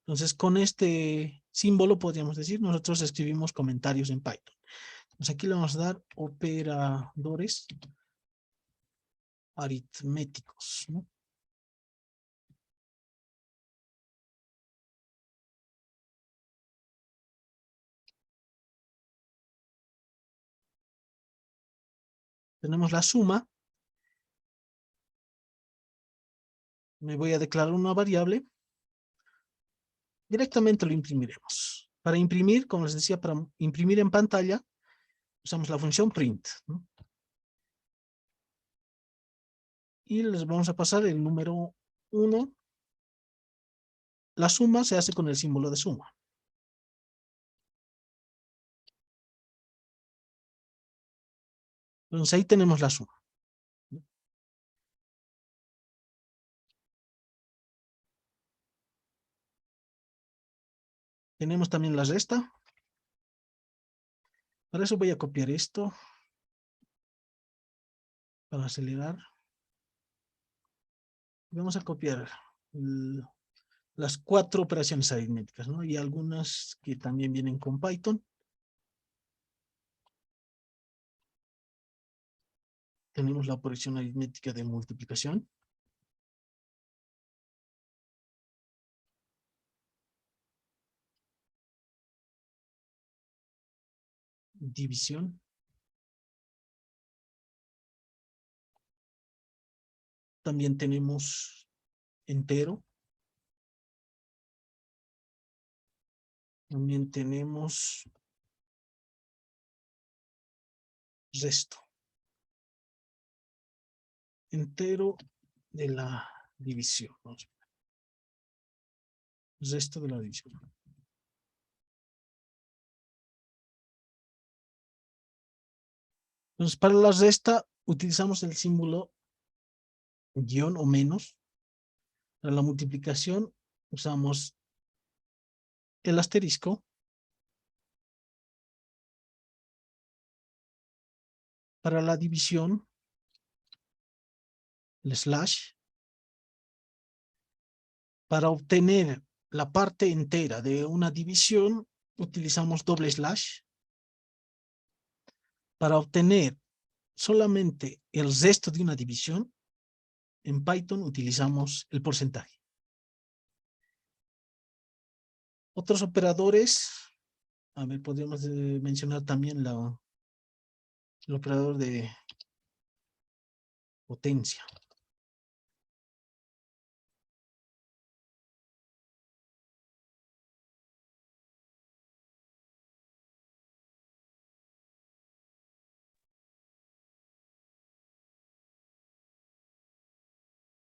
Entonces, con este símbolo, podríamos decir, nosotros escribimos comentarios en Python. Entonces, aquí le vamos a dar operadores aritméticos, ¿no? Tenemos la suma. Me voy a declarar una variable. Directamente lo imprimiremos. Para imprimir, como les decía, para imprimir en pantalla, usamos la función print, ¿no? Y les vamos a pasar el número 1. La suma se hace con el símbolo de suma. Entonces ahí tenemos la suma. Tenemos también la resta. Para eso voy a copiar esto para acelerar. Vamos a copiar las 4 operaciones aritméticas, ¿no? Y algunas que también vienen con Python. Tenemos la operación aritmética de multiplicación. División. También tenemos entero. También tenemos resto. Entero de la división, ¿no? Resto de la división. Entonces, para la resta utilizamos el símbolo guión o menos. Para la multiplicación usamos el asterisco. Para la división, el slash. Para obtener la parte entera de una división, utilizamos doble slash. Para obtener solamente el resto de una división, en Python utilizamos el porcentaje. Otros operadores, a ver, podríamos mencionar también el operador de potencia.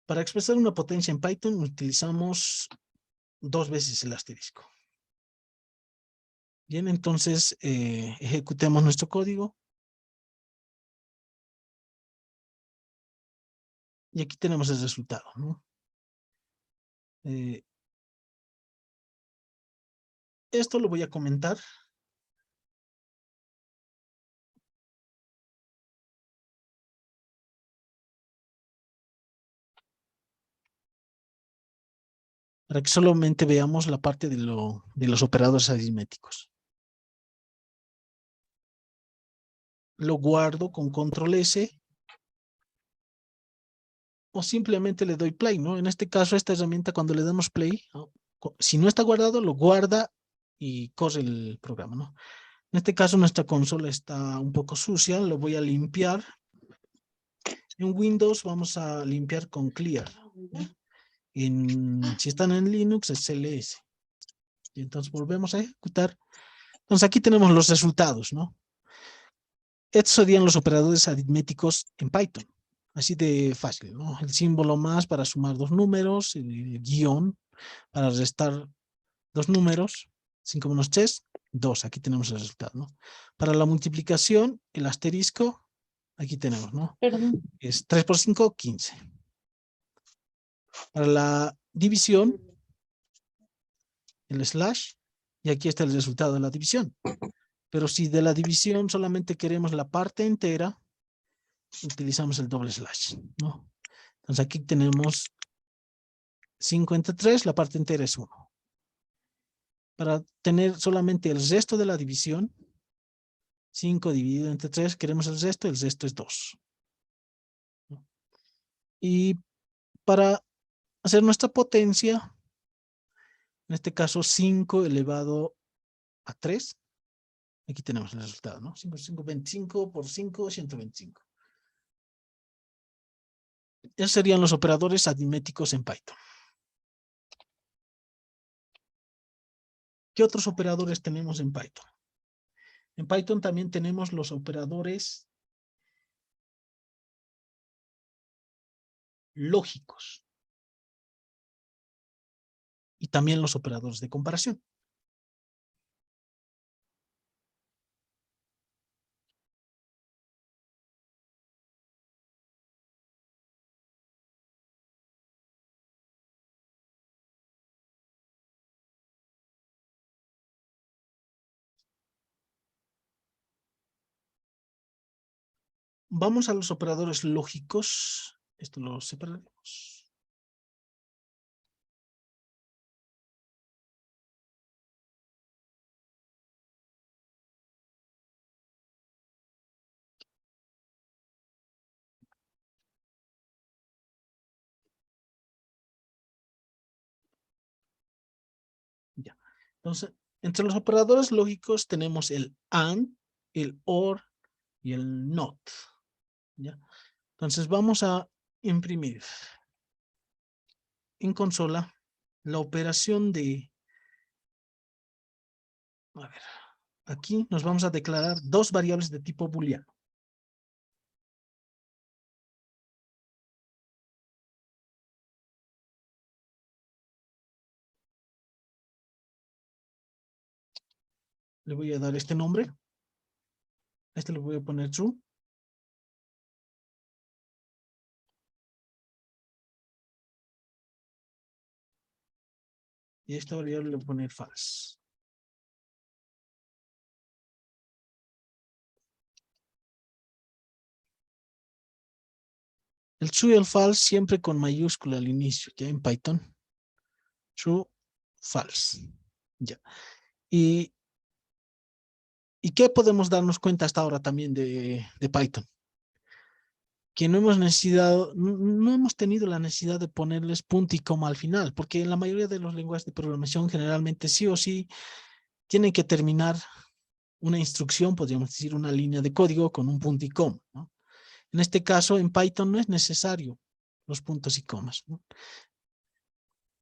Para expresar una potencia en Python utilizamos 2 veces el asterisco. Bien, entonces ejecutemos nuestro código. Y aquí tenemos el resultado, ¿no? Esto lo voy a comentar. Para que solamente veamos la parte de los operadores aritméticos. Lo guardo con control S. O simplemente le doy play, ¿no? En este caso, esta herramienta, cuando le damos play, ¿no? Si no está guardado, lo guarda y corre el programa, ¿no? En este caso, nuestra consola está un poco sucia, lo voy a limpiar. En Windows vamos a limpiar con Clear, ¿no? Si están en Linux, es CLS. Y entonces volvemos a ejecutar. Entonces aquí tenemos los resultados, ¿no? Estos serían los operadores aritméticos en Python. Así de fácil, ¿no? El símbolo más para sumar 2 números, el guión para restar 2 números, 5 menos 3, 2. Aquí tenemos el resultado, ¿no? Para la multiplicación, el asterisco, aquí tenemos, ¿no? Perdón. Es 3 por 5, 15. Para la división, el slash, y aquí está el resultado de la división. Pero si de la división solamente queremos la parte entera, utilizamos el doble slash, ¿no? Entonces aquí tenemos 5 entre 3, la parte entera es 1. Para tener solamente el resto de la división, 5 dividido entre 3, queremos el resto es 2. Y para hacer nuestra potencia, en este caso 5 elevado a 3, aquí tenemos el resultado, ¿no? 5 por 5, 25 por 5, 125. Esos serían los operadores aritméticos en Python. ¿Qué otros operadores tenemos en Python? En Python también tenemos los operadores lógicos y también los operadores de comparación. Vamos a los operadores lógicos. Esto lo separaremos. Entonces, entre los operadores lógicos tenemos el AND, el OR y el NOT. ¿Ya? Entonces vamos a imprimir en consola la operación de, a ver, aquí nos vamos a declarar dos variables de tipo booleano. Le voy a dar este nombre. A este le voy a poner true. Y a esta variable le voy a poner false. El true y el false siempre con mayúscula al inicio, ya en Python. True, false. Ya. ¿Y qué podemos darnos cuenta hasta ahora también de Python? Que no hemos tenido la necesidad de ponerles punto y coma al final, porque en la mayoría de los lenguajes de programación generalmente sí o sí tienen que terminar una instrucción, podríamos decir una línea de código con un punto y coma, ¿no? En este caso, en Python no es necesario los puntos y comas, ¿no?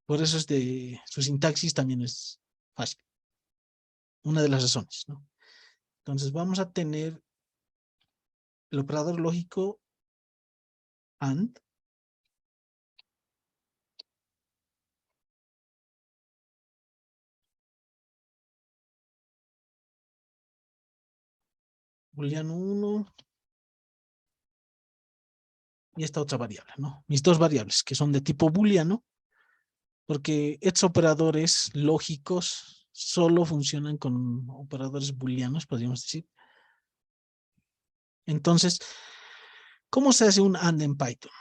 Por eso su sintaxis también es fácil. Una de las razones, ¿no? Entonces vamos a tener el operador lógico AND. Booleano 1. Y esta otra variable, ¿no? Mis dos variables que son de tipo booleano, porque estos operadores lógicos solo funcionan con operadores booleanos, podríamos decir. Entonces, ¿cómo se hace un AND en Python?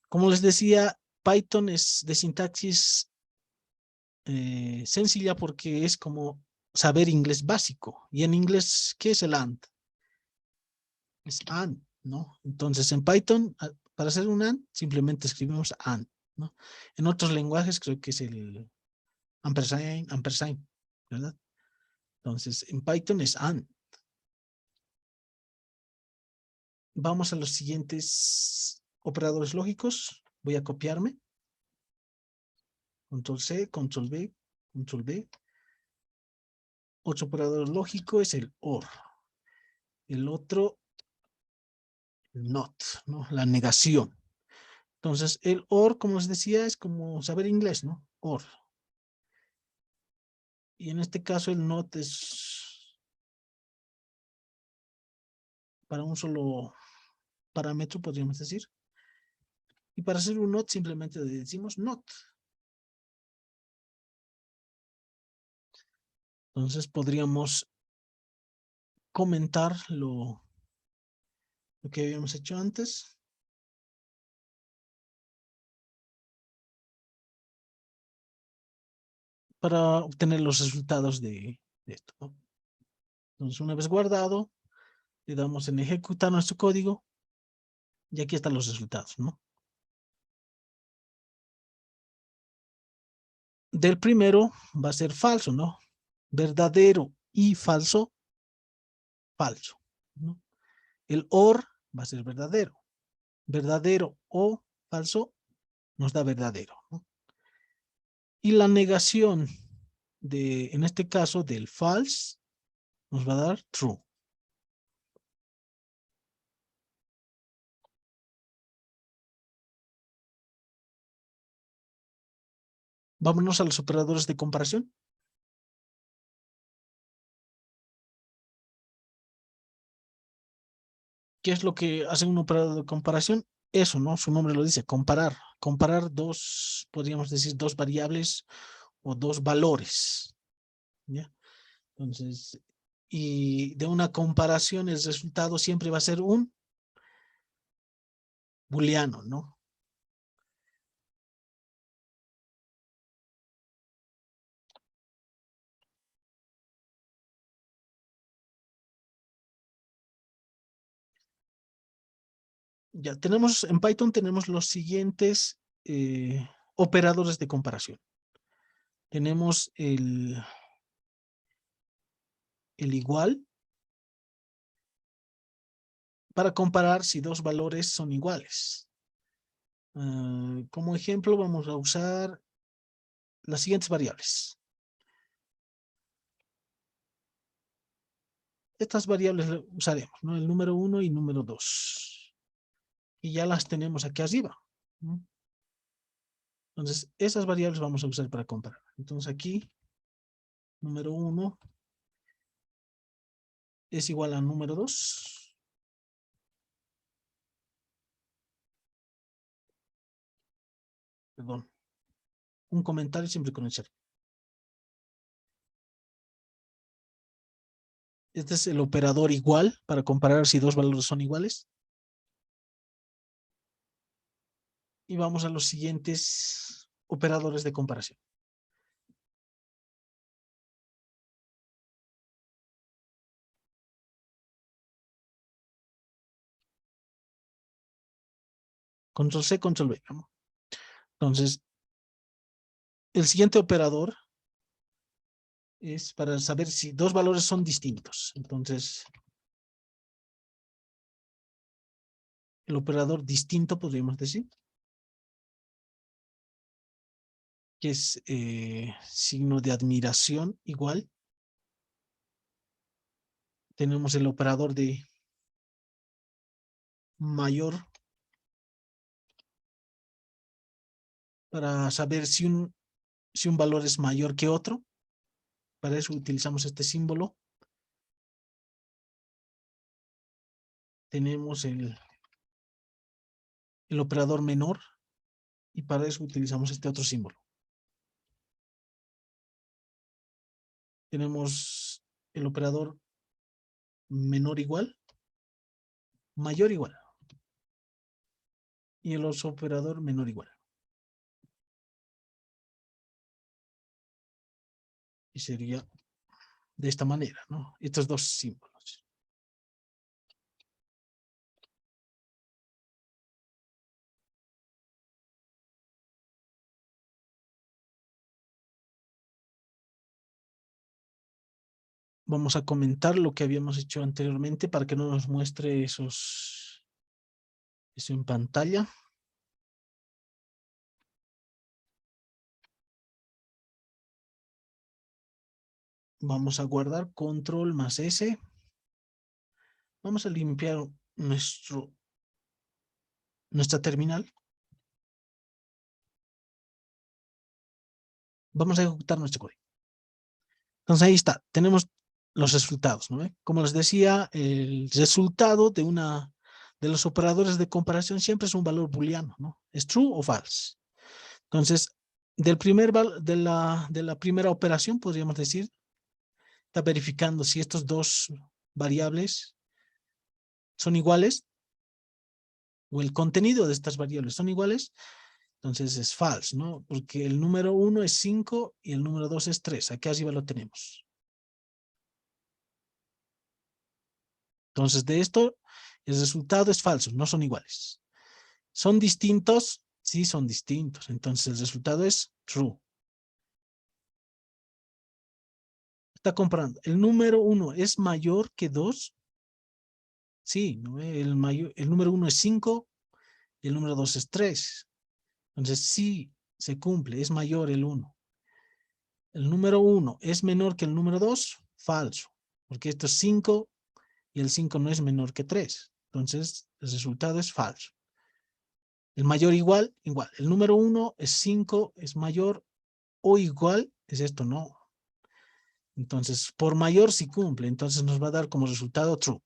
Como les decía, Python es de sintaxis sencilla porque es como saber inglés básico. Y en inglés, ¿qué es el AND? Es AND, ¿no? Entonces, en Python, para hacer un AND, simplemente escribimos AND, ¿no? En otros lenguajes creo que es el ampersand, ¿verdad? Entonces, en Python es AND. Vamos a los siguientes operadores lógicos. Voy a copiarme. Control C, Control V, Control V. Otro operador lógico es el OR. El otro, el NOT, ¿no? La negación. Entonces, el OR, como les decía, es como saber inglés, ¿no? OR. Y en este caso, el NOT es para un solo parámetro, podríamos decir. Y para hacer un NOT, simplemente decimos NOT. Entonces, podríamos comentar lo que habíamos hecho antes. Para obtener los resultados de esto, ¿no? Entonces, una vez guardado, le damos en ejecutar nuestro código y aquí están los resultados, ¿no? Del primero va a ser falso, ¿no? Verdadero y falso, falso, ¿no? El OR va a ser verdadero. Verdadero o falso nos da verdadero, ¿no? Y la negación en este caso, del false, nos va a dar true. Vámonos a los operadores de comparación. ¿Qué es lo que hace un operador de comparación? Eso, ¿no? Su nombre lo dice, comparar. Comparar dos, podríamos decir, dos variables o dos valores, ¿ya? Entonces, y de una comparación el resultado siempre va a ser un booleano, ¿no? Ya tenemos, en Python tenemos los siguientes operadores de comparación. Tenemos el igual para comparar si dos valores son iguales. Como ejemplo vamos a usar las siguientes variables. Estas variables las usaremos, ¿no? El número 1 y número 2. Y ya las tenemos aquí arriba, ¿no? Entonces, esas variables vamos a usar para comparar. Entonces aquí, número 1 es igual a número 2. Perdón. Un comentario siempre con el chat. Este es el operador igual para comparar si dos valores son iguales. Y vamos a los siguientes operadores de comparación. Control C, Control V. ¿No? Entonces, el siguiente operador es para saber si dos valores son distintos. Entonces, el operador distinto, podríamos decir, que es signo de admiración igual. Tenemos el operador de mayor para saber si un valor es mayor que otro. Para eso utilizamos este símbolo. Tenemos el operador menor y para eso utilizamos este otro símbolo. Tenemos el operador menor igual, mayor igual y el otro operador menor igual. Y sería de esta manera, ¿no? Estos dos símbolos. Vamos a comentar lo que habíamos hecho anteriormente para que no nos muestre eso en pantalla. Vamos a guardar control más S. Vamos a limpiar nuestra terminal. Vamos a ejecutar nuestro código. Entonces ahí está, tenemos los resultados, ¿no? Como les decía, el resultado de los operadores de comparación siempre es un valor booleano, ¿no? ¿Es true o false? Entonces, de la primera operación, podríamos decir, está verificando si estos dos variables son iguales o el contenido de estas variables son iguales. Entonces es false, ¿no? Porque el número 1 es 5 y el número 2 es 3. Aquí arriba lo tenemos. Entonces de esto, el resultado es falso, no son iguales. ¿Son distintos? Sí, son distintos. Entonces el resultado es true. Está comparando. ¿El número 1 es mayor que 2? Sí, ¿no? El número 1 es 5 y el número 2 es 3. Entonces sí, se cumple, es mayor el 1. El número 1 es menor que el número 2, falso, porque esto es 5 y el 5 no es menor que 3. Entonces el resultado es falso. El mayor igual, igual. El número 1 es 5, es mayor o igual, es esto, no. Entonces, por mayor sí cumple, entonces nos va a dar como resultado true.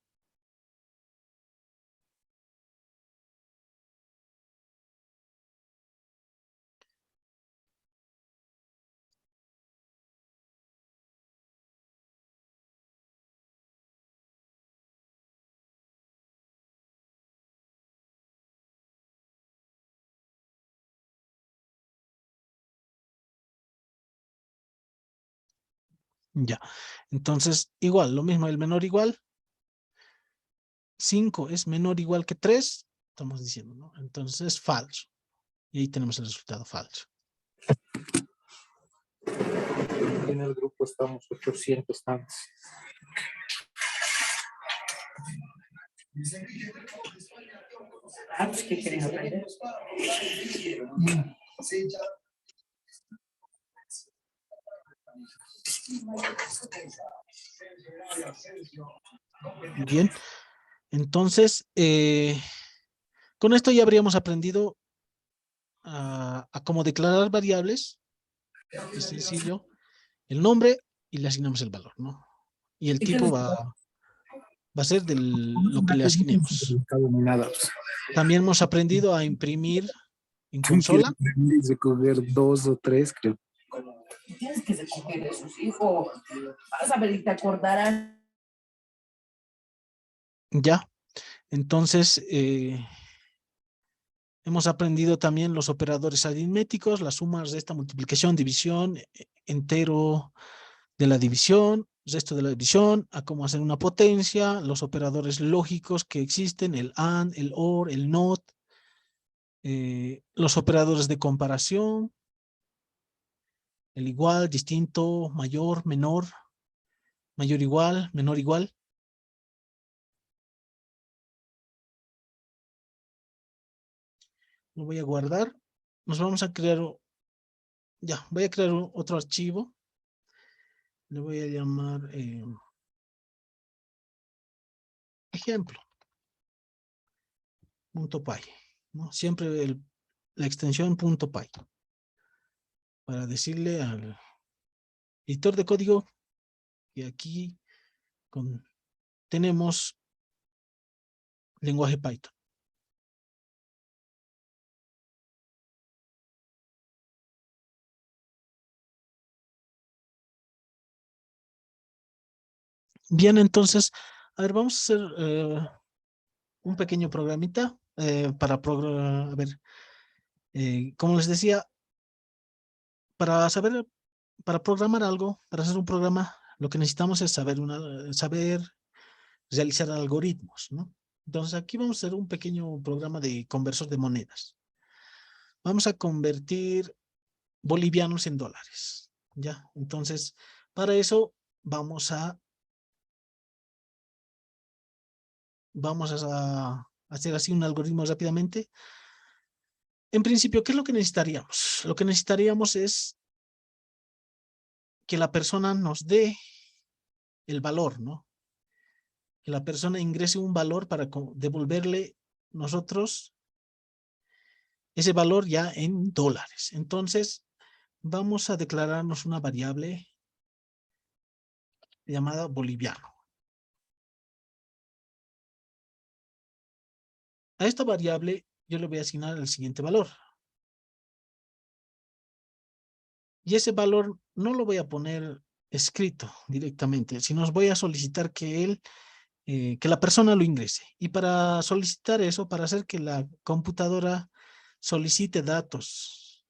Ya, entonces igual, lo mismo, el menor igual. 5 es menor o igual que 3, estamos diciendo, ¿no? Entonces es falso. Y ahí tenemos el resultado falso. En el grupo estamos 800 tantos. Ah, pues, ¿qué quieren aprender? Bien, entonces, con esto ya habríamos aprendido a cómo declarar variables. Es sencillo. El nombre y le asignamos el valor, ¿no? Y el ¿Y qué tipo les va a ser de lo que le asignemos. También hemos aprendido a imprimir en consola. Tienes que recoger 2 o 3, creo. tienes que recoger esos hijos? Vas a ver y te acordarás. Ya. Entonces, hemos aprendido también los operadores aritméticos, las sumas de esta multiplicación, división, entero de la división, resto de la división, a cómo hacer una potencia, los operadores lógicos que existen, el AND, el OR, el NOT, los operadores de comparación, el igual, distinto, mayor, menor, mayor igual, menor igual. Lo voy a guardar. Nos vamos a crear, ya, voy a crear otro archivo. Le voy a llamar ejemplo. .py, ¿no? Siempre la extensión .py. Para decirle al editor de código que aquí tenemos lenguaje Python. Bien, entonces, a ver, vamos a hacer un pequeño programita para a ver, como les decía, para programar algo, para hacer un programa, lo que necesitamos es saber realizar algoritmos, ¿no? Entonces aquí vamos a hacer un pequeño programa de conversor de monedas. Vamos a convertir bolivianos en dólares, ¿ya? Entonces, para eso vamos a hacer así un algoritmo rápidamente. En principio, ¿qué es lo que necesitaríamos? Lo que necesitaríamos es que la persona nos dé el valor, ¿no? Que la persona ingrese un valor para devolverle nosotros ese valor ya en dólares. Entonces, vamos a declararnos una variable llamada boliviano. A esta variable yo le voy a asignar el siguiente valor. Y ese valor no lo voy a poner escrito directamente, sino os voy a solicitar que la persona lo ingrese. Y para solicitar eso, para hacer que la computadora solicite datos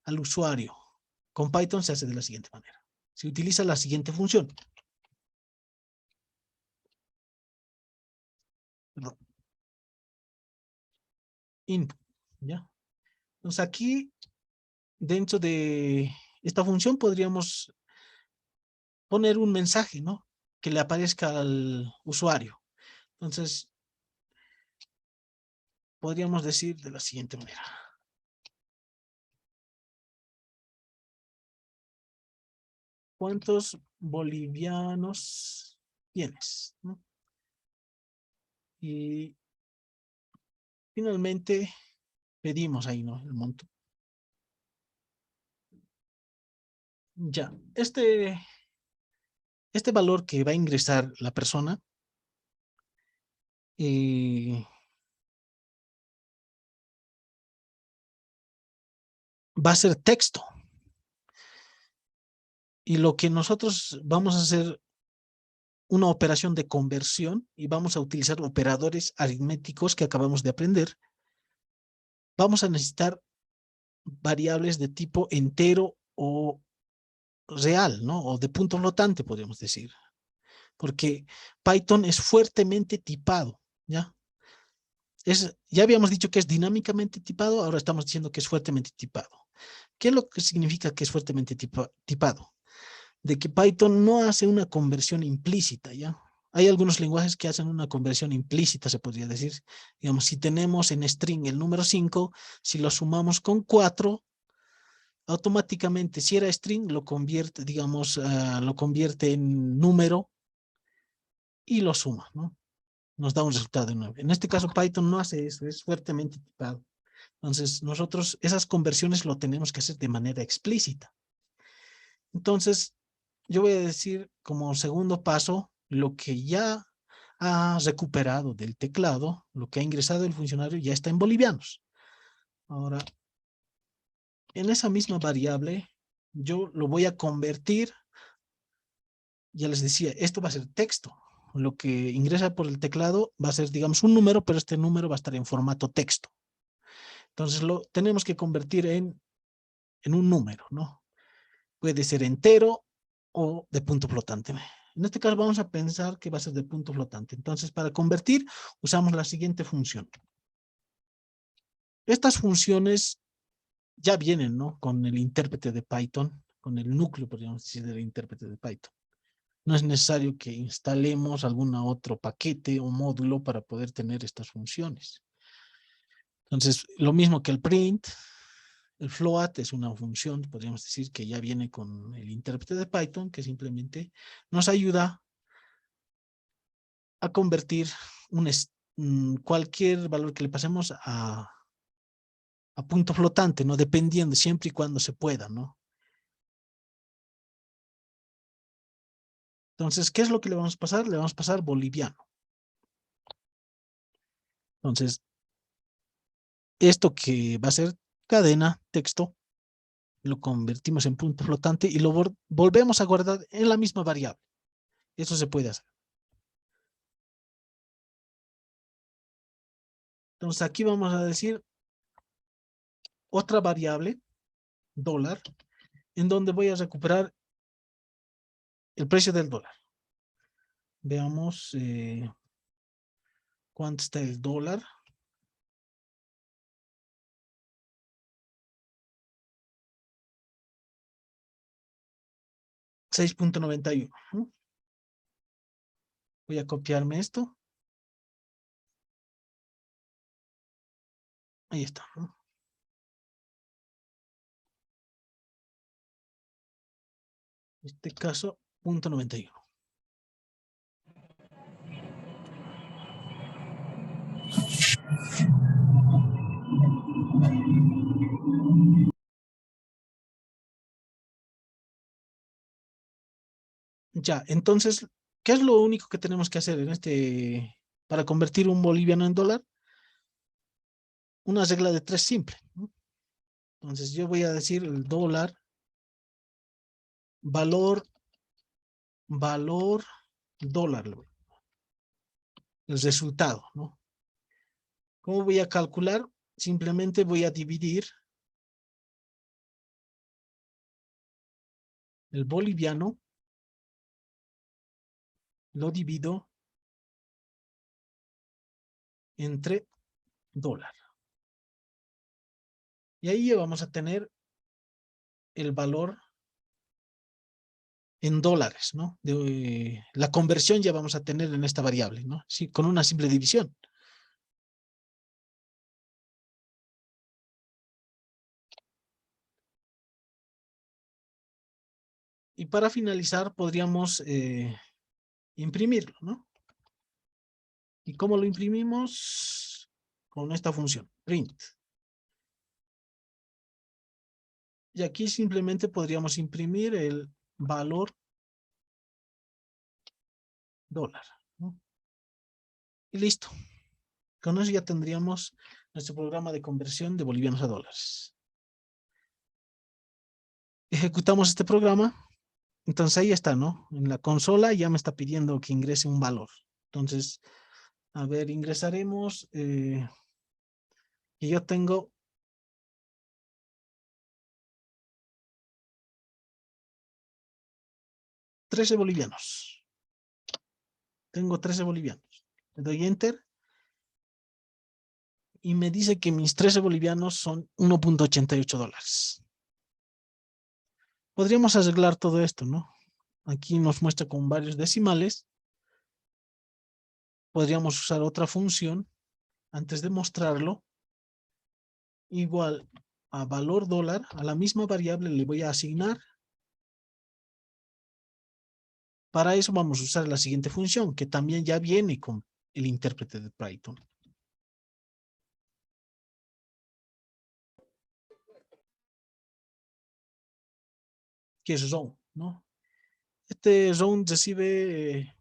al usuario, con Python se hace de la siguiente manera. Se utiliza la siguiente función. Perdón. Input, ¿ya? Entonces aquí, dentro de esta función, podríamos poner un mensaje, ¿no? Que le aparezca al usuario. Entonces, podríamos decir de la siguiente manera. ¿Cuántos bolivianos tienes? ¿No? Y finalmente pedimos ahí, ¿no? El monto. Ya, este valor que va a ingresar la persona va a ser texto. Y lo que nosotros vamos a hacer una operación de conversión y vamos a utilizar operadores aritméticos que acabamos de aprender. Vamos a necesitar variables de tipo entero o real, ¿no? O de punto flotante, podríamos decir. Porque Python es fuertemente tipado, ¿ya? Ya habíamos dicho que es dinámicamente tipado, ahora estamos diciendo que es fuertemente tipado. ¿Qué es lo que significa que es fuertemente tipado? De que Python no hace una conversión implícita, ¿ya? hay algunos lenguajes que hacen una conversión implícita, se podría decir. Digamos, si tenemos en string el número 5, si lo sumamos con 4, automáticamente, si era string, lo convierte, digamos, lo convierte en número y lo suma, ¿no? Nos da un resultado de 9. En este caso, Python no hace eso, es fuertemente tipado. Entonces, nosotros esas conversiones lo tenemos que hacer de manera explícita. Entonces, yo voy a decir como segundo paso lo que ya ha recuperado del teclado, lo que ha ingresado el funcionario ya está en bolivianos. Ahora, en esa misma variable, yo lo voy a convertir. Ya les decía, esto va a ser texto. Lo que ingresa por el teclado va a ser, digamos, un número, pero este número va a estar en formato texto. Entonces lo tenemos que convertir en un número, ¿no? Puede ser entero o de punto flotante. En este caso vamos a pensar que va a ser de punto flotante. Entonces, para convertir, usamos la siguiente función. Estas funciones ya vienen, ¿no? Con el intérprete de Python, con el núcleo, podríamos decir, del intérprete de Python. No es necesario que instalemos algún otro paquete o módulo para poder tener estas funciones. Entonces, lo mismo que el print, el float es una función, podríamos decir que ya viene con el intérprete de Python, que simplemente nos ayuda a convertir cualquier valor que le pasemos a punto flotante, ¿no? Dependiendo, siempre y cuando se pueda, ¿no? Entonces, ¿qué es lo que le vamos a pasar? Le vamos a pasar boliviano. Entonces, esto que va a ser cadena, texto, lo convertimos en punto flotante y lo volvemos a guardar en la misma variable. Eso se puede hacer. Entonces, aquí vamos a decir otra variable, dólar, en donde voy a recuperar el precio del dólar. Veamos cuánto está el dólar. $6.91. Voy a copiarme esto. Ahí está. En este caso, 0.91. Ya, entonces, ¿qué es lo único que tenemos que hacer para convertir un boliviano en dólar? Una regla de 3 simple, ¿no? Entonces, yo voy a decir el dólar, valor, dólar, el resultado, ¿no? ¿Cómo voy a calcular? Simplemente voy a dividir el boliviano, lo divido entre dólar. Y ahí ya vamos a tener el valor en dólares, ¿no? La conversión ya vamos a tener en esta variable, ¿no? Sí, con una simple división. Y para finalizar podríamos imprimirlo, ¿no? ¿Y cómo lo imprimimos? Con esta función, print. Y aquí simplemente podríamos imprimir el valor dólar, ¿no? Y listo. Con eso ya tendríamos nuestro programa de conversión de bolivianos a dólares. Ejecutamos este programa. Entonces ahí está, ¿no? En la consola ya me está pidiendo que ingrese un valor. Entonces, a ver, ingresaremos. Y yo tengo 13 bolivianos. Tengo 13 bolivianos. Le doy Enter. Y me dice que mis 13 bolivianos son 1.88 dólares. Podríamos arreglar todo esto, ¿no? Aquí nos muestra con varios decimales. podríamos usar otra función antes de mostrarlo. Igual a valor dólar, a la misma variable le voy a asignar. Para eso vamos a usar la siguiente función, que también ya viene con el intérprete de Python. Que es zone, ¿no? Este zone recibe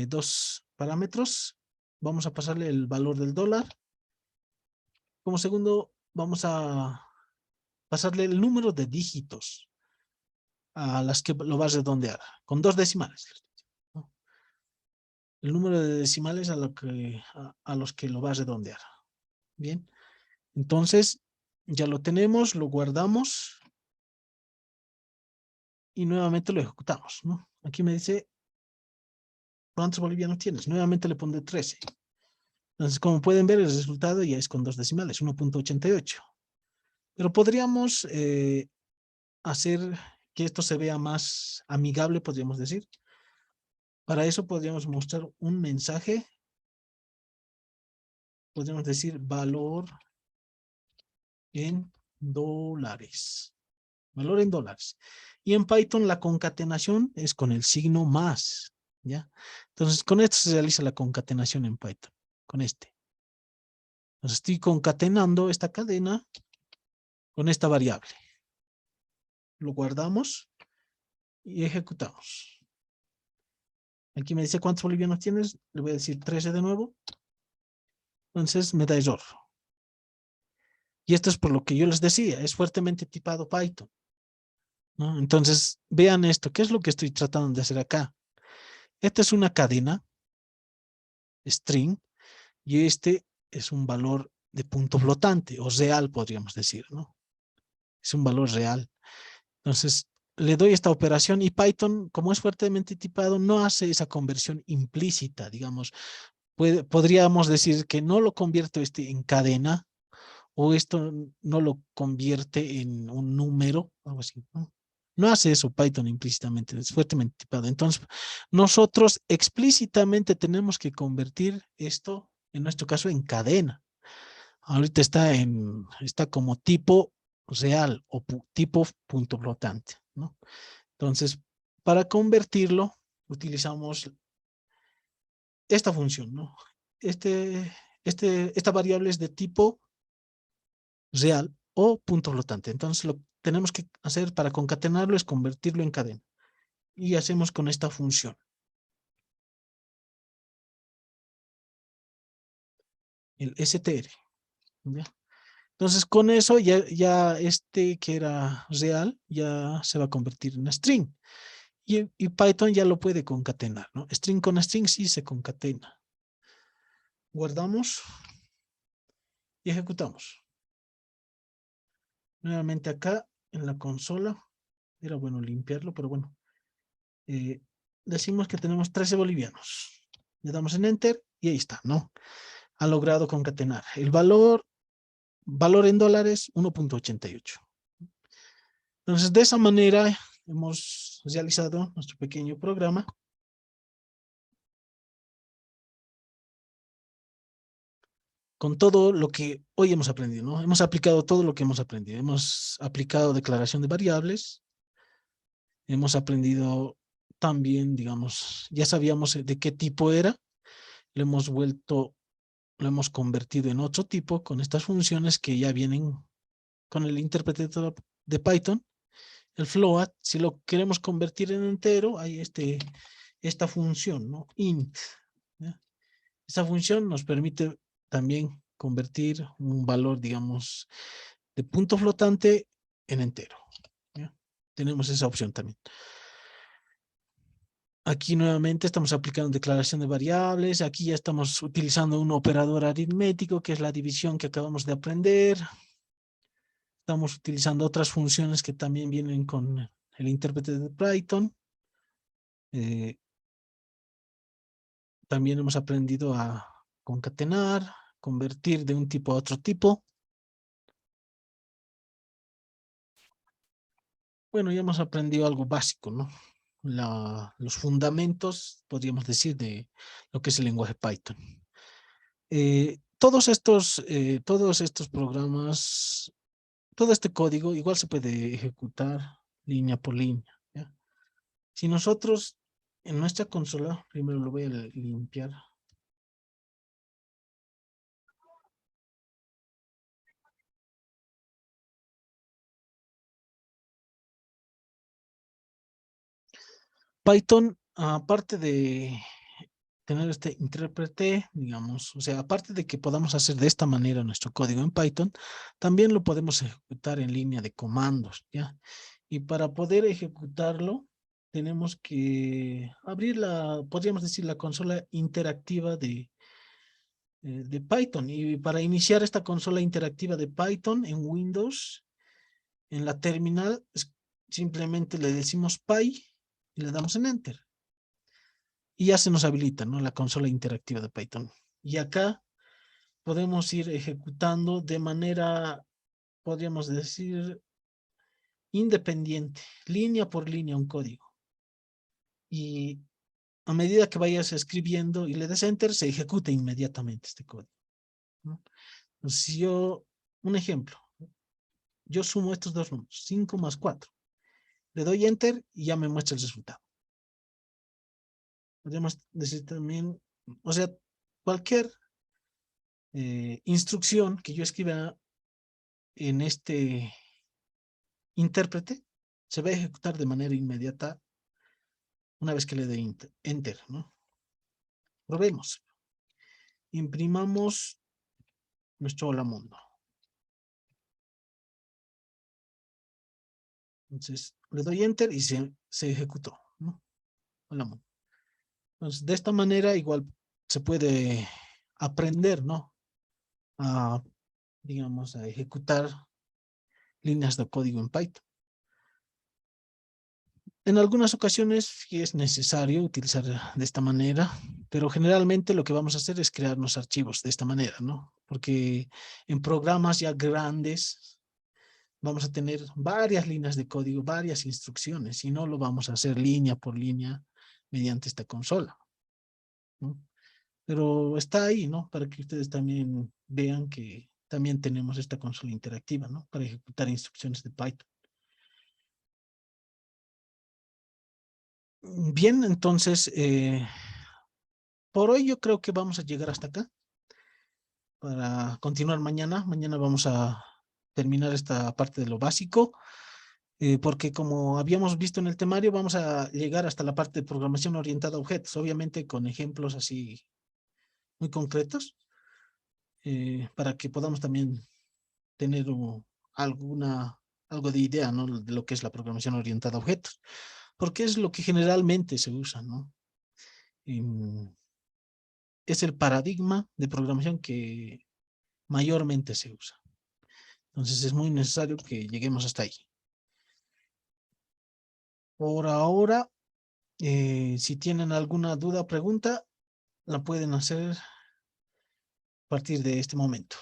dos parámetros. Vamos a pasarle el valor del dólar. Como segundo, vamos a pasarle el número de dígitos a las que lo va a redondear, con 2 decimales. ¿No? El número de decimales a los que lo va a redondear. Bien, entonces ya lo tenemos, lo guardamos y nuevamente lo ejecutamos, ¿no? Aquí me dice, ¿cuántos bolivianos tienes? Nuevamente le pondré 13. Entonces, como pueden ver, el resultado ya es con 2 decimales, 1.88. Pero podríamos hacer que esto se vea más amigable, podríamos decir. Para eso podríamos mostrar un mensaje. Podríamos decir valor en dólares. Valor en dólares. Y en Python la concatenación es con el signo más. ¿Ya? Entonces, con esto se realiza la concatenación en Python. Con este. Entonces, estoy concatenando esta cadena con esta variable. Lo guardamos y ejecutamos. Aquí me dice cuántos bolivianos tienes. Le voy a decir 13 de nuevo. Entonces me da error. Y esto es por lo que yo les decía. Es fuertemente tipado Python, ¿no? Entonces vean esto. ¿Qué es lo que estoy tratando de hacer acá? Esta es una cadena string y este es un valor de punto flotante o real, podríamos decir, ¿no? Es un valor real. Entonces le doy esta operación y Python, como es fuertemente tipado, no hace esa conversión implícita, digamos. Podríamos decir que no lo convierto en cadena o esto no lo convierte en un número, algo así, ¿no? No hace eso Python implícitamente, es fuertemente tipado. Entonces, nosotros explícitamente tenemos que convertir esto, en nuestro caso, en cadena. Ahorita está como tipo real o tipo punto flotante, ¿no? Entonces, para convertirlo, utilizamos esta función, ¿no? Esta variable es de tipo real o punto flotante. Entonces, lo que tenemos que hacer para concatenarlo es convertirlo en cadena. Y hacemos con esta función. El str. ¿Ya? Entonces, con eso ya este que era real ya se va a convertir en string. Y Python ya lo puede concatenar, ¿no? String con string sí se concatena. Guardamos y ejecutamos. Nuevamente acá en la consola. Era bueno limpiarlo, pero bueno. Decimos que tenemos 13 bolivianos. Le damos en Enter y ahí está, ¿no? Ha logrado concatenar. El valor en dólares, 1.88. Entonces, de esa manera hemos realizado nuestro pequeño programa. Con todo lo que hoy hemos aprendido, ¿no? Hemos aplicado todo lo que hemos aprendido. Hemos aplicado declaración de variables. Hemos aprendido también, digamos, ya sabíamos de qué tipo era. Lo hemos convertido en otro tipo con estas funciones que ya vienen con el intérprete de Python. El float, si lo queremos convertir en entero, hay esta función, ¿no? Int. ¿Ya? Esta función nos permite también convertir un valor, digamos, de punto flotante en entero. ¿Ya? Tenemos esa opción también. Aquí nuevamente estamos aplicando declaración de variables. Aquí ya estamos utilizando un operador aritmético, que es la división que acabamos de aprender. Estamos utilizando otras funciones que también vienen con el intérprete de Python. También hemos aprendido a concatenar, convertir de un tipo a otro tipo. Bueno, ya hemos aprendido algo básico, ¿no? los fundamentos, podríamos decir, de lo que es el lenguaje Python. Todos estos programas, todo este código igual se puede ejecutar línea por línea, ¿ya? Si nosotros en nuestra consola, primero lo voy a limpiar. Python, aparte de tener este intérprete, digamos, o sea, aparte de que podamos hacer de esta manera nuestro código en Python, también lo podemos ejecutar en línea de comandos, ¿ya? Y para poder ejecutarlo, tenemos que abrir podríamos decir, la consola interactiva de Python. Y para iniciar esta consola interactiva de Python en Windows, en la terminal, simplemente le decimos Py y le damos en Enter. Y ya se nos habilita, ¿no?, la consola interactiva de Python. Y acá podemos ir ejecutando de manera, podríamos decir, independiente, línea por línea un código. Y a medida que vayas escribiendo y le des Enter, se ejecuta inmediatamente este código, ¿no? Entonces, si un ejemplo, yo sumo estos dos números, 5 más 4. Le doy Enter y ya me muestra el resultado. Podríamos decir también, o sea, cualquier instrucción que yo escriba en este intérprete se va a ejecutar de manera inmediata una vez que le dé Enter, ¿no? Probemos. Imprimamos nuestro Hola Mundo. Entonces, le doy Enter y se ejecutó, ¿no? Hola Mundo. Entonces, de esta manera igual se puede aprender, ¿no?, digamos, a ejecutar líneas de código en Python. En algunas ocasiones sí es necesario utilizar de esta manera, pero generalmente lo que vamos a hacer es crearnos archivos de esta manera, ¿no? Porque en programas ya grandes vamos a tener varias líneas de código, varias instrucciones, y no lo vamos a hacer línea por línea mediante esta consola, ¿no? Pero está ahí, ¿no?, para que ustedes también vean que también tenemos esta consola interactiva, ¿no?, para ejecutar instrucciones de Python. Bien, entonces, por hoy yo creo que vamos a llegar hasta acá para continuar mañana. Mañana vamos a terminar esta parte de lo básico, porque como habíamos visto en el temario, vamos a llegar hasta la parte de programación orientada a objetos, obviamente con ejemplos así muy concretos, para que podamos también tener algo de idea, ¿no?, de lo que es la programación orientada a objetos, porque es lo que generalmente se usa, ¿no? Es el paradigma de programación que mayormente se usa. Entonces es muy necesario que lleguemos hasta ahí. Por ahora, si tienen alguna duda o pregunta, la pueden hacer a partir de este momento.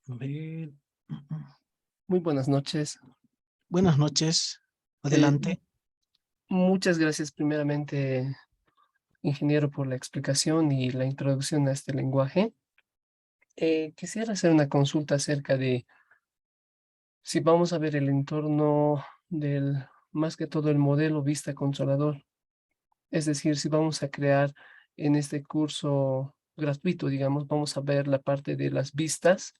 A ver. Muy buenas noches. Buenas noches. Eh, Adelante. Muchas gracias primeramente, ingeniero, por la explicación y la introducción a este lenguaje. Quisiera hacer una consulta acerca de si vamos a ver el entorno más que todo el modelo vista consolador. Es decir, si vamos a crear en este curso gratuito, digamos, vamos a ver la parte de las vistas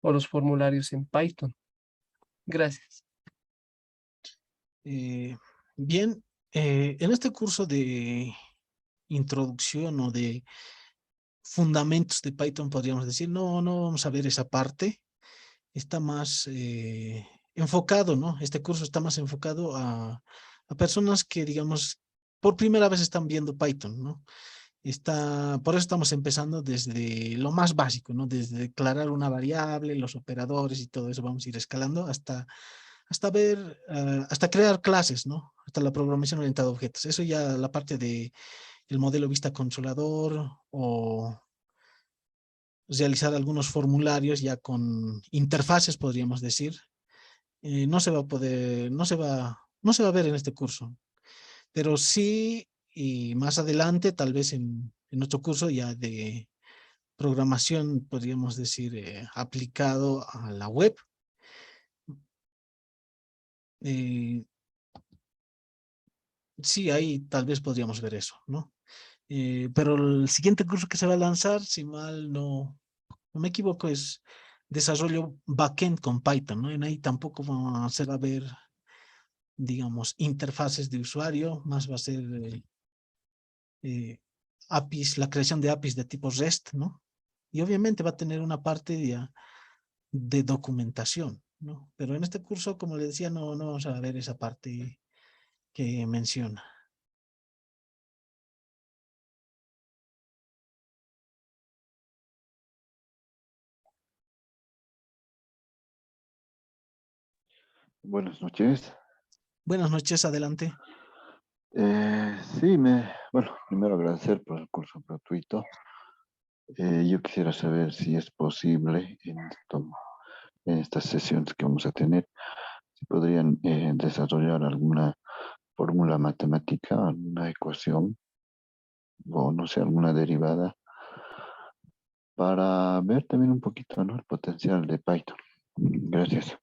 o los formularios en Python. Gracias. Bien, en este curso de introducción o de fundamentos de Python, podríamos decir, no vamos a ver esa parte. Está más enfocado, ¿no? Este curso está más enfocado a personas que, digamos, por primera vez están viendo Python, ¿no? Por eso estamos empezando desde lo más básico, ¿no? Desde declarar una variable, los operadores y todo eso, vamos a ir escalando hasta hasta ver, hasta crear clases, ¿no? Hasta la programación orientada a objetos. Eso ya la parte de el modelo vista controlador o realizar algunos formularios ya con interfaces, podríamos decir. No se va a poder, no se va a ver en este curso, pero sí, y más adelante, tal vez en otro curso ya de programación, podríamos decir, aplicado a la web. Eh, sí, ahí tal vez podríamos ver eso, ¿no? Pero el siguiente curso que se va a lanzar, si mal no me equivoco, es desarrollo backend con Python, ¿no? En ahí tampoco se va a ver, digamos, interfaces de usuario, más va a ser APIs, la creación de APIs de tipo REST, ¿no? Y obviamente va a tener una parte de documentación, ¿no? Pero en este curso, como le decía, no vamos a ver esa parte que menciona. Buenas noches. Buenas noches, adelante. Sí, bueno, primero agradecer por el curso gratuito. Yo quisiera saber si es posible en estas sesiones que vamos a tener, si podrían desarrollar alguna fórmula matemática, alguna ecuación o no sé, alguna derivada para ver también un poquito, ¿no? El potencial de Python. Gracias.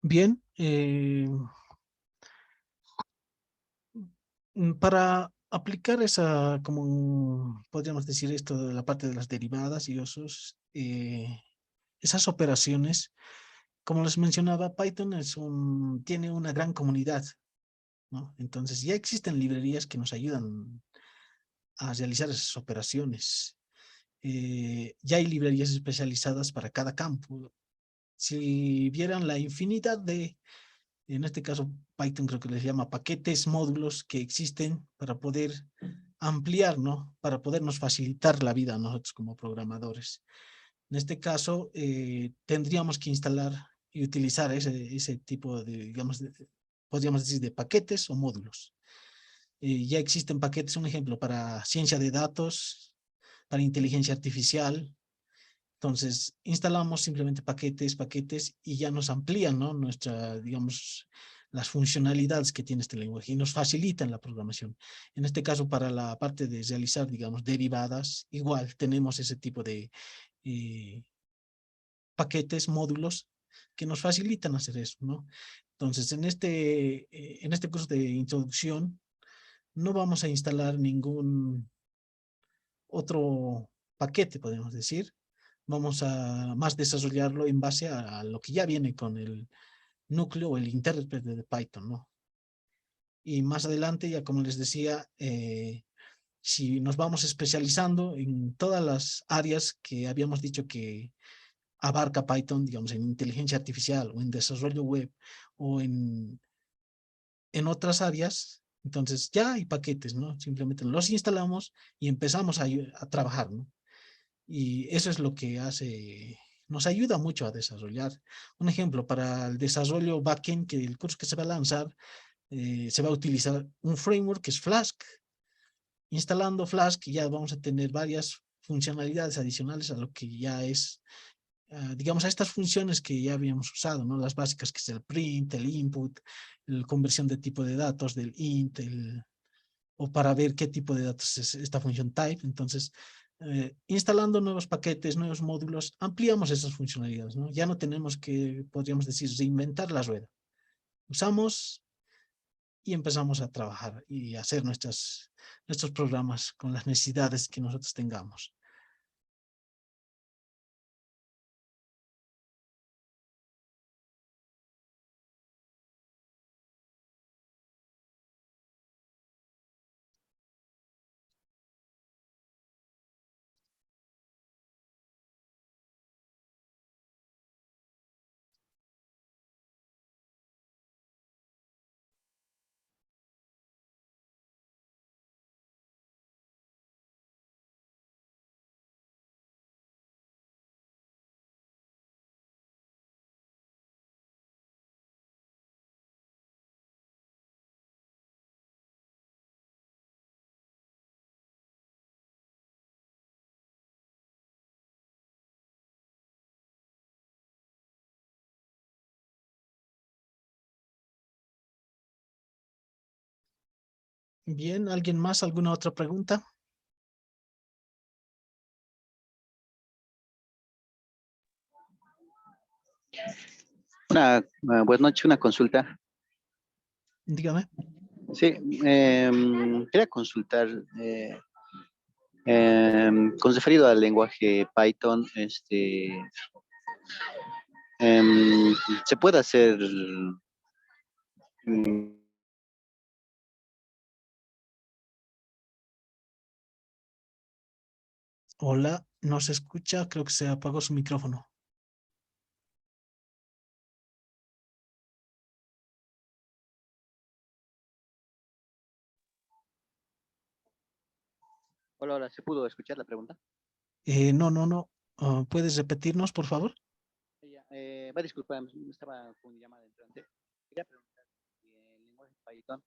Bien, para aplicar esa, como podríamos decir esto de la parte de las derivadas y esos, esas operaciones, como les mencionaba, Python tiene una gran comunidad, ¿no? Entonces ya existen librerías que nos ayudan a realizar esas operaciones. Ya hay librerías especializadas para cada campo. Si vieran la infinidad en este caso Python creo que les llama paquetes, módulos que existen para poder ampliar, ¿no? Para podernos facilitar la vida a nosotros como programadores. En este caso, tendríamos que instalar y utilizar ese tipo de, digamos, podríamos decir, de paquetes o módulos. Ya existen paquetes, un ejemplo, para ciencia de datos, para inteligencia artificial. Entonces, instalamos simplemente paquetes y ya nos amplían, ¿no? Digamos, las funcionalidades que tiene este lenguaje y nos facilitan la programación. En este caso, para la parte de realizar, digamos, derivadas, igual tenemos ese tipo de eh, paquetes, módulos que nos facilitan hacer eso, ¿no? Entonces, en este curso de introducción, no vamos a instalar ningún otro paquete, podemos decir. Vamos a más desarrollarlo en base a lo que ya viene con el núcleo o el intérprete de Python, ¿no? Y más adelante, ya como les decía, si nos vamos especializando en todas las áreas que habíamos dicho que abarca Python, digamos, en inteligencia artificial o en desarrollo web o en otras áreas, entonces ya hay paquetes, ¿no? Simplemente los instalamos y empezamos a trabajar, ¿no? Y eso es lo que nos ayuda mucho a desarrollar. Un ejemplo, para el desarrollo backend, que el curso que se va a lanzar, se va a utilizar un framework que es Flask. Instalando Flask ya vamos a tener varias funcionalidades adicionales a lo que ya es, digamos, a estas funciones que ya habíamos usado, ¿no? Las básicas que es el print, el input, la conversión de tipo de datos del int, o para ver qué tipo de datos es esta función type. Entonces, instalando nuevos paquetes, nuevos módulos, ampliamos esas funcionalidades, ¿no? Ya no tenemos que, podríamos decir, reinventar la rueda. Usamos y empezamos a trabajar y a hacer nuestros programas con las necesidades que nosotros tengamos. Bien, ¿alguien más? ¿Alguna otra pregunta? Buenas noches, una consulta. Dígame. Sí, quería consultar con referido al lenguaje Python, se puede hacer mm, Hola, no se escucha, creo que se apagó su micrófono. hola, hola, ¿se pudo escuchar la pregunta? No. ¿Puedes repetirnos, por favor? Ya, va a disculpar, estaba con una llamada entrante. Quería preguntar si el lenguaje Python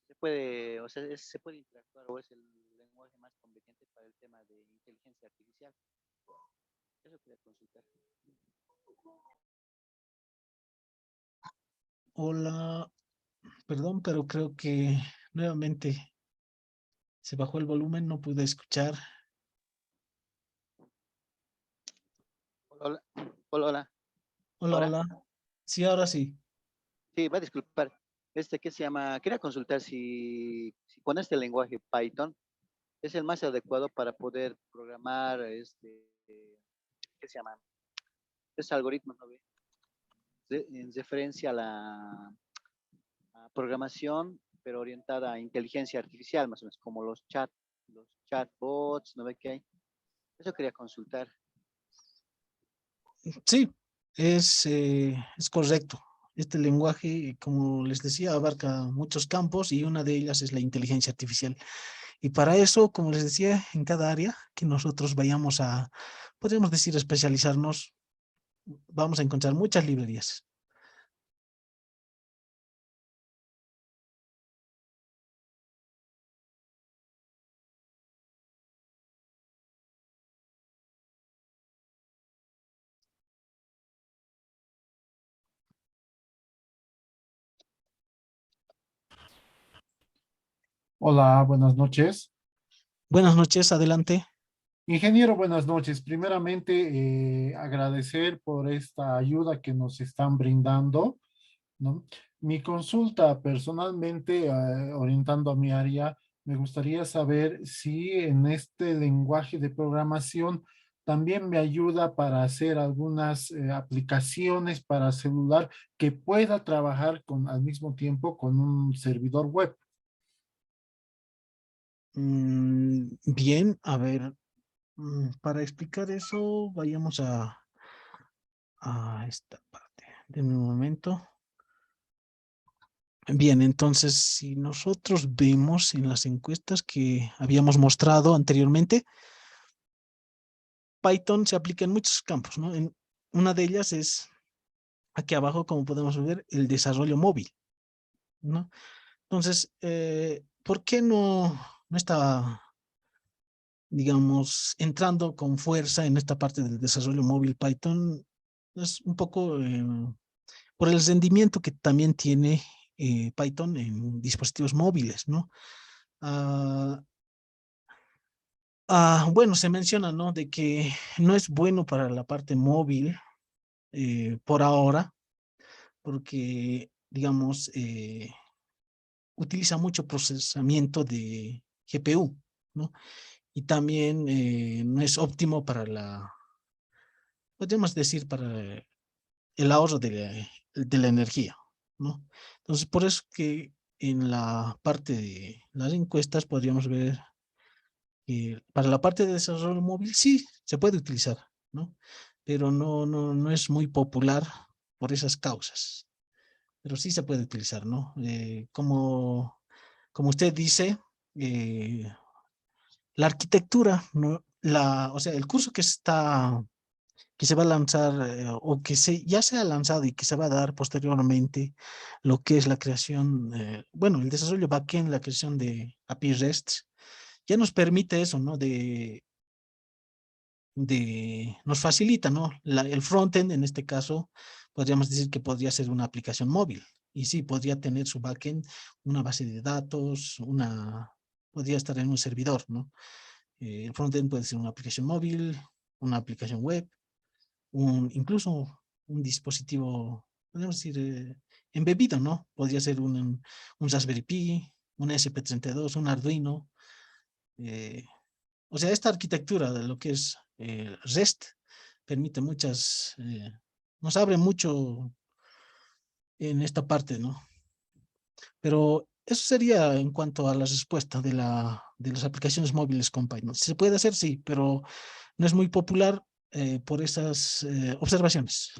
se puede, o sea, se puede interactuar o es el lenguaje más conveniente para el tema de inteligencia artificial. Eso quería consultar. Hola, perdón, pero creo que nuevamente se bajó el volumen, no pude escuchar. Hola, hola, hola. Hola, ¿Ahora? hola. Sí, ahora sí. Sí, va a disculpar. ¿Qué se llama? Quería consultar si con este lenguaje Python es el más adecuado para poder programar ¿qué se llama? Este algoritmo, ¿no ve? En referencia a la a programación, pero orientada a inteligencia artificial, más o menos, como los chatbots, ¿no ve qué hay? Eso quería consultar. Sí, es correcto. Este lenguaje, como les decía, abarca muchos campos y una de ellas es la inteligencia artificial. Y para eso, como les decía, en cada área que nosotros vayamos a, podríamos decir, especializarnos, vamos a encontrar muchas librerías. Hola, buenas noches. Buenas noches, adelante. Ingeniero, buenas noches. Primeramente, agradecer por esta ayuda que nos están brindando, ¿no? Mi consulta personalmente, orientando a mi área, me gustaría saber si en este lenguaje de programación también me ayuda para hacer algunas aplicaciones para celular que pueda trabajar al mismo tiempo con un servidor web. Bien, a ver, para explicar eso, vayamos a esta parte. De un momento. Bien, entonces, si nosotros vemos en las encuestas que habíamos mostrado anteriormente, Python se aplica en muchos campos, ¿no? Una de ellas es aquí abajo, como podemos ver, el desarrollo móvil, ¿no? Entonces, ¿por qué no está, digamos, entrando con fuerza en esta parte del desarrollo móvil Python? Es un poco por el rendimiento que también tiene Python en dispositivos móviles, ¿no? Ah, bueno, se menciona, ¿no? De que no es bueno para la parte móvil por ahora, porque, digamos, utiliza mucho procesamiento de GPU, ¿no? Y también no es óptimo para podríamos decir, para el ahorro de la energía, ¿no? Entonces, por eso que en la parte de las encuestas podríamos ver que para la parte de desarrollo móvil sí se puede utilizar, ¿no? Pero no es muy popular por esas causas, pero sí se puede utilizar, ¿no? Como usted dice, la arquitectura, ¿no? O sea, el curso que se va a lanzar o que ya se ha lanzado y que se va a dar posteriormente, lo que es la creación, bueno, el desarrollo backend, la creación de API REST, ya nos permite eso, ¿no? Nos facilita, ¿no? El frontend, en este caso, podríamos decir que podría ser una aplicación móvil, Y sí, podría tener su backend, una base de datos, podría estar en un servidor, ¿no? El frontend puede ser una aplicación móvil, una aplicación web, incluso un dispositivo, podemos decir, embebido, ¿no? Podría ser un Raspberry Pi, un SP32, un Arduino. O sea, esta arquitectura de lo que es REST permite nos abre mucho en esta parte, ¿no? Pero eso sería en cuanto a la respuesta de las aplicaciones móviles con Python. ¿Se puede hacer? Sí, pero no es muy popular por esas observaciones.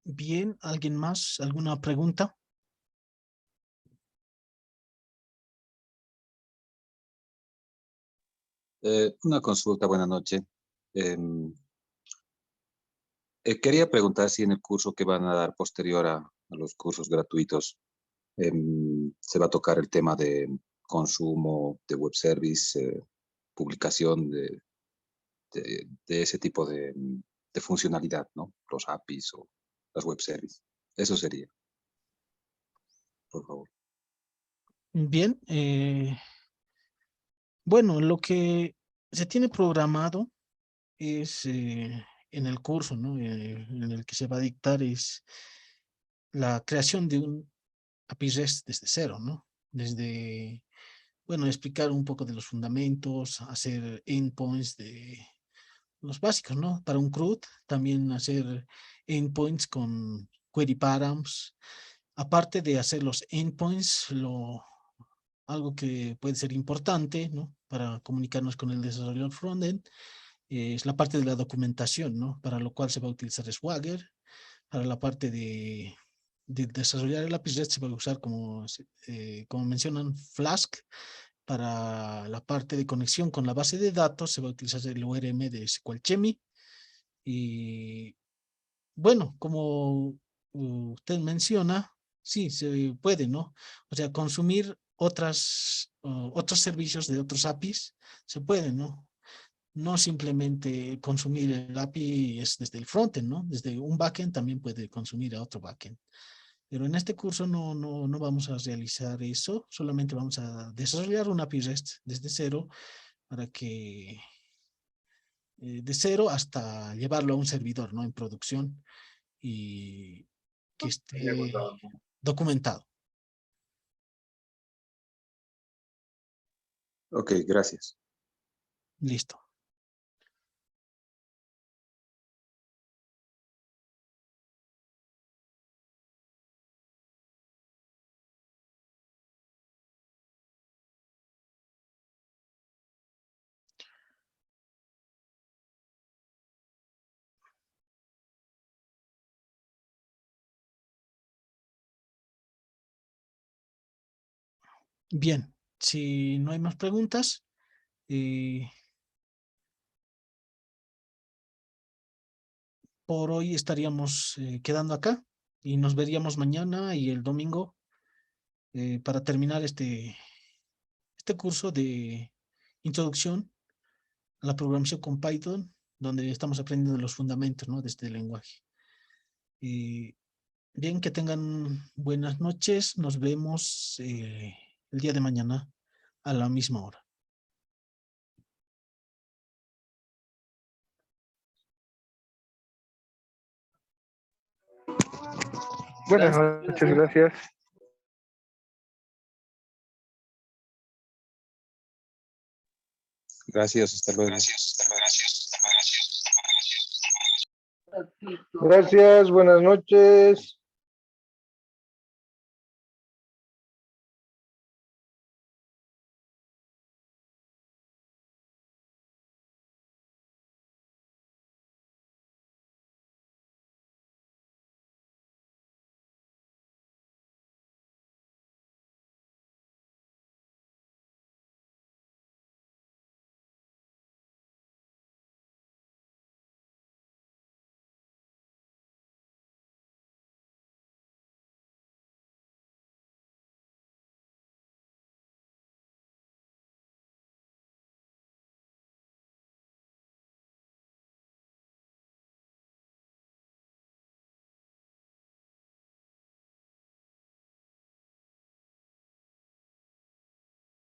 Bien, ¿alguien más? ¿Alguna pregunta? Una consulta, buenas noches. Quería preguntar si en el curso que van a dar posterior a los cursos gratuitos se va a tocar el tema de consumo de web service, publicación de ese tipo de funcionalidad, ¿no? Los APIs o las web service. Eso sería, por favor. Bien, bueno, lo que se tiene programado es en el curso, ¿no? En el que se va a dictar es la creación de un API REST desde cero, ¿no? Bueno, explicar un poco de los fundamentos, hacer endpoints de los básicos, ¿no? Para un CRUD, también hacer endpoints con query params. Aparte de hacer los endpoints, algo que puede ser importante, ¿no? Para comunicarnos con el desarrollador frontend, es la parte de la documentación, ¿no? Para lo cual se va a utilizar Swagger. Para la parte de desarrollar el API REST se va a usar, como mencionan, Flask. Para la parte de conexión con la base de datos se va a utilizar el ORM de SQL y bueno, como usted menciona, sí, se puede, ¿no? O sea, consumir otros servicios de otros APIs, se puede, ¿no? No simplemente consumir el API es desde el frontend, ¿no? Desde un backend también puede consumir a otro backend. Pero en este curso no vamos a realizar eso, solamente vamos a desarrollar un API REST desde cero para que de cero hasta llevarlo a un servidor, ¿no? En producción y que esté documentado. Ok, gracias. Listo. Bien, si no hay más preguntas, por hoy estaríamos quedando acá y nos veríamos mañana y el domingo para terminar este curso de introducción a la programación con Python, donde estamos aprendiendo los fundamentos, ¿no? De este lenguaje. Bien, que tengan buenas noches. Nos vemos el día de mañana a la misma hora. Buenas noches, gracias. Gracias, hasta luego. Gracias, buenas noches.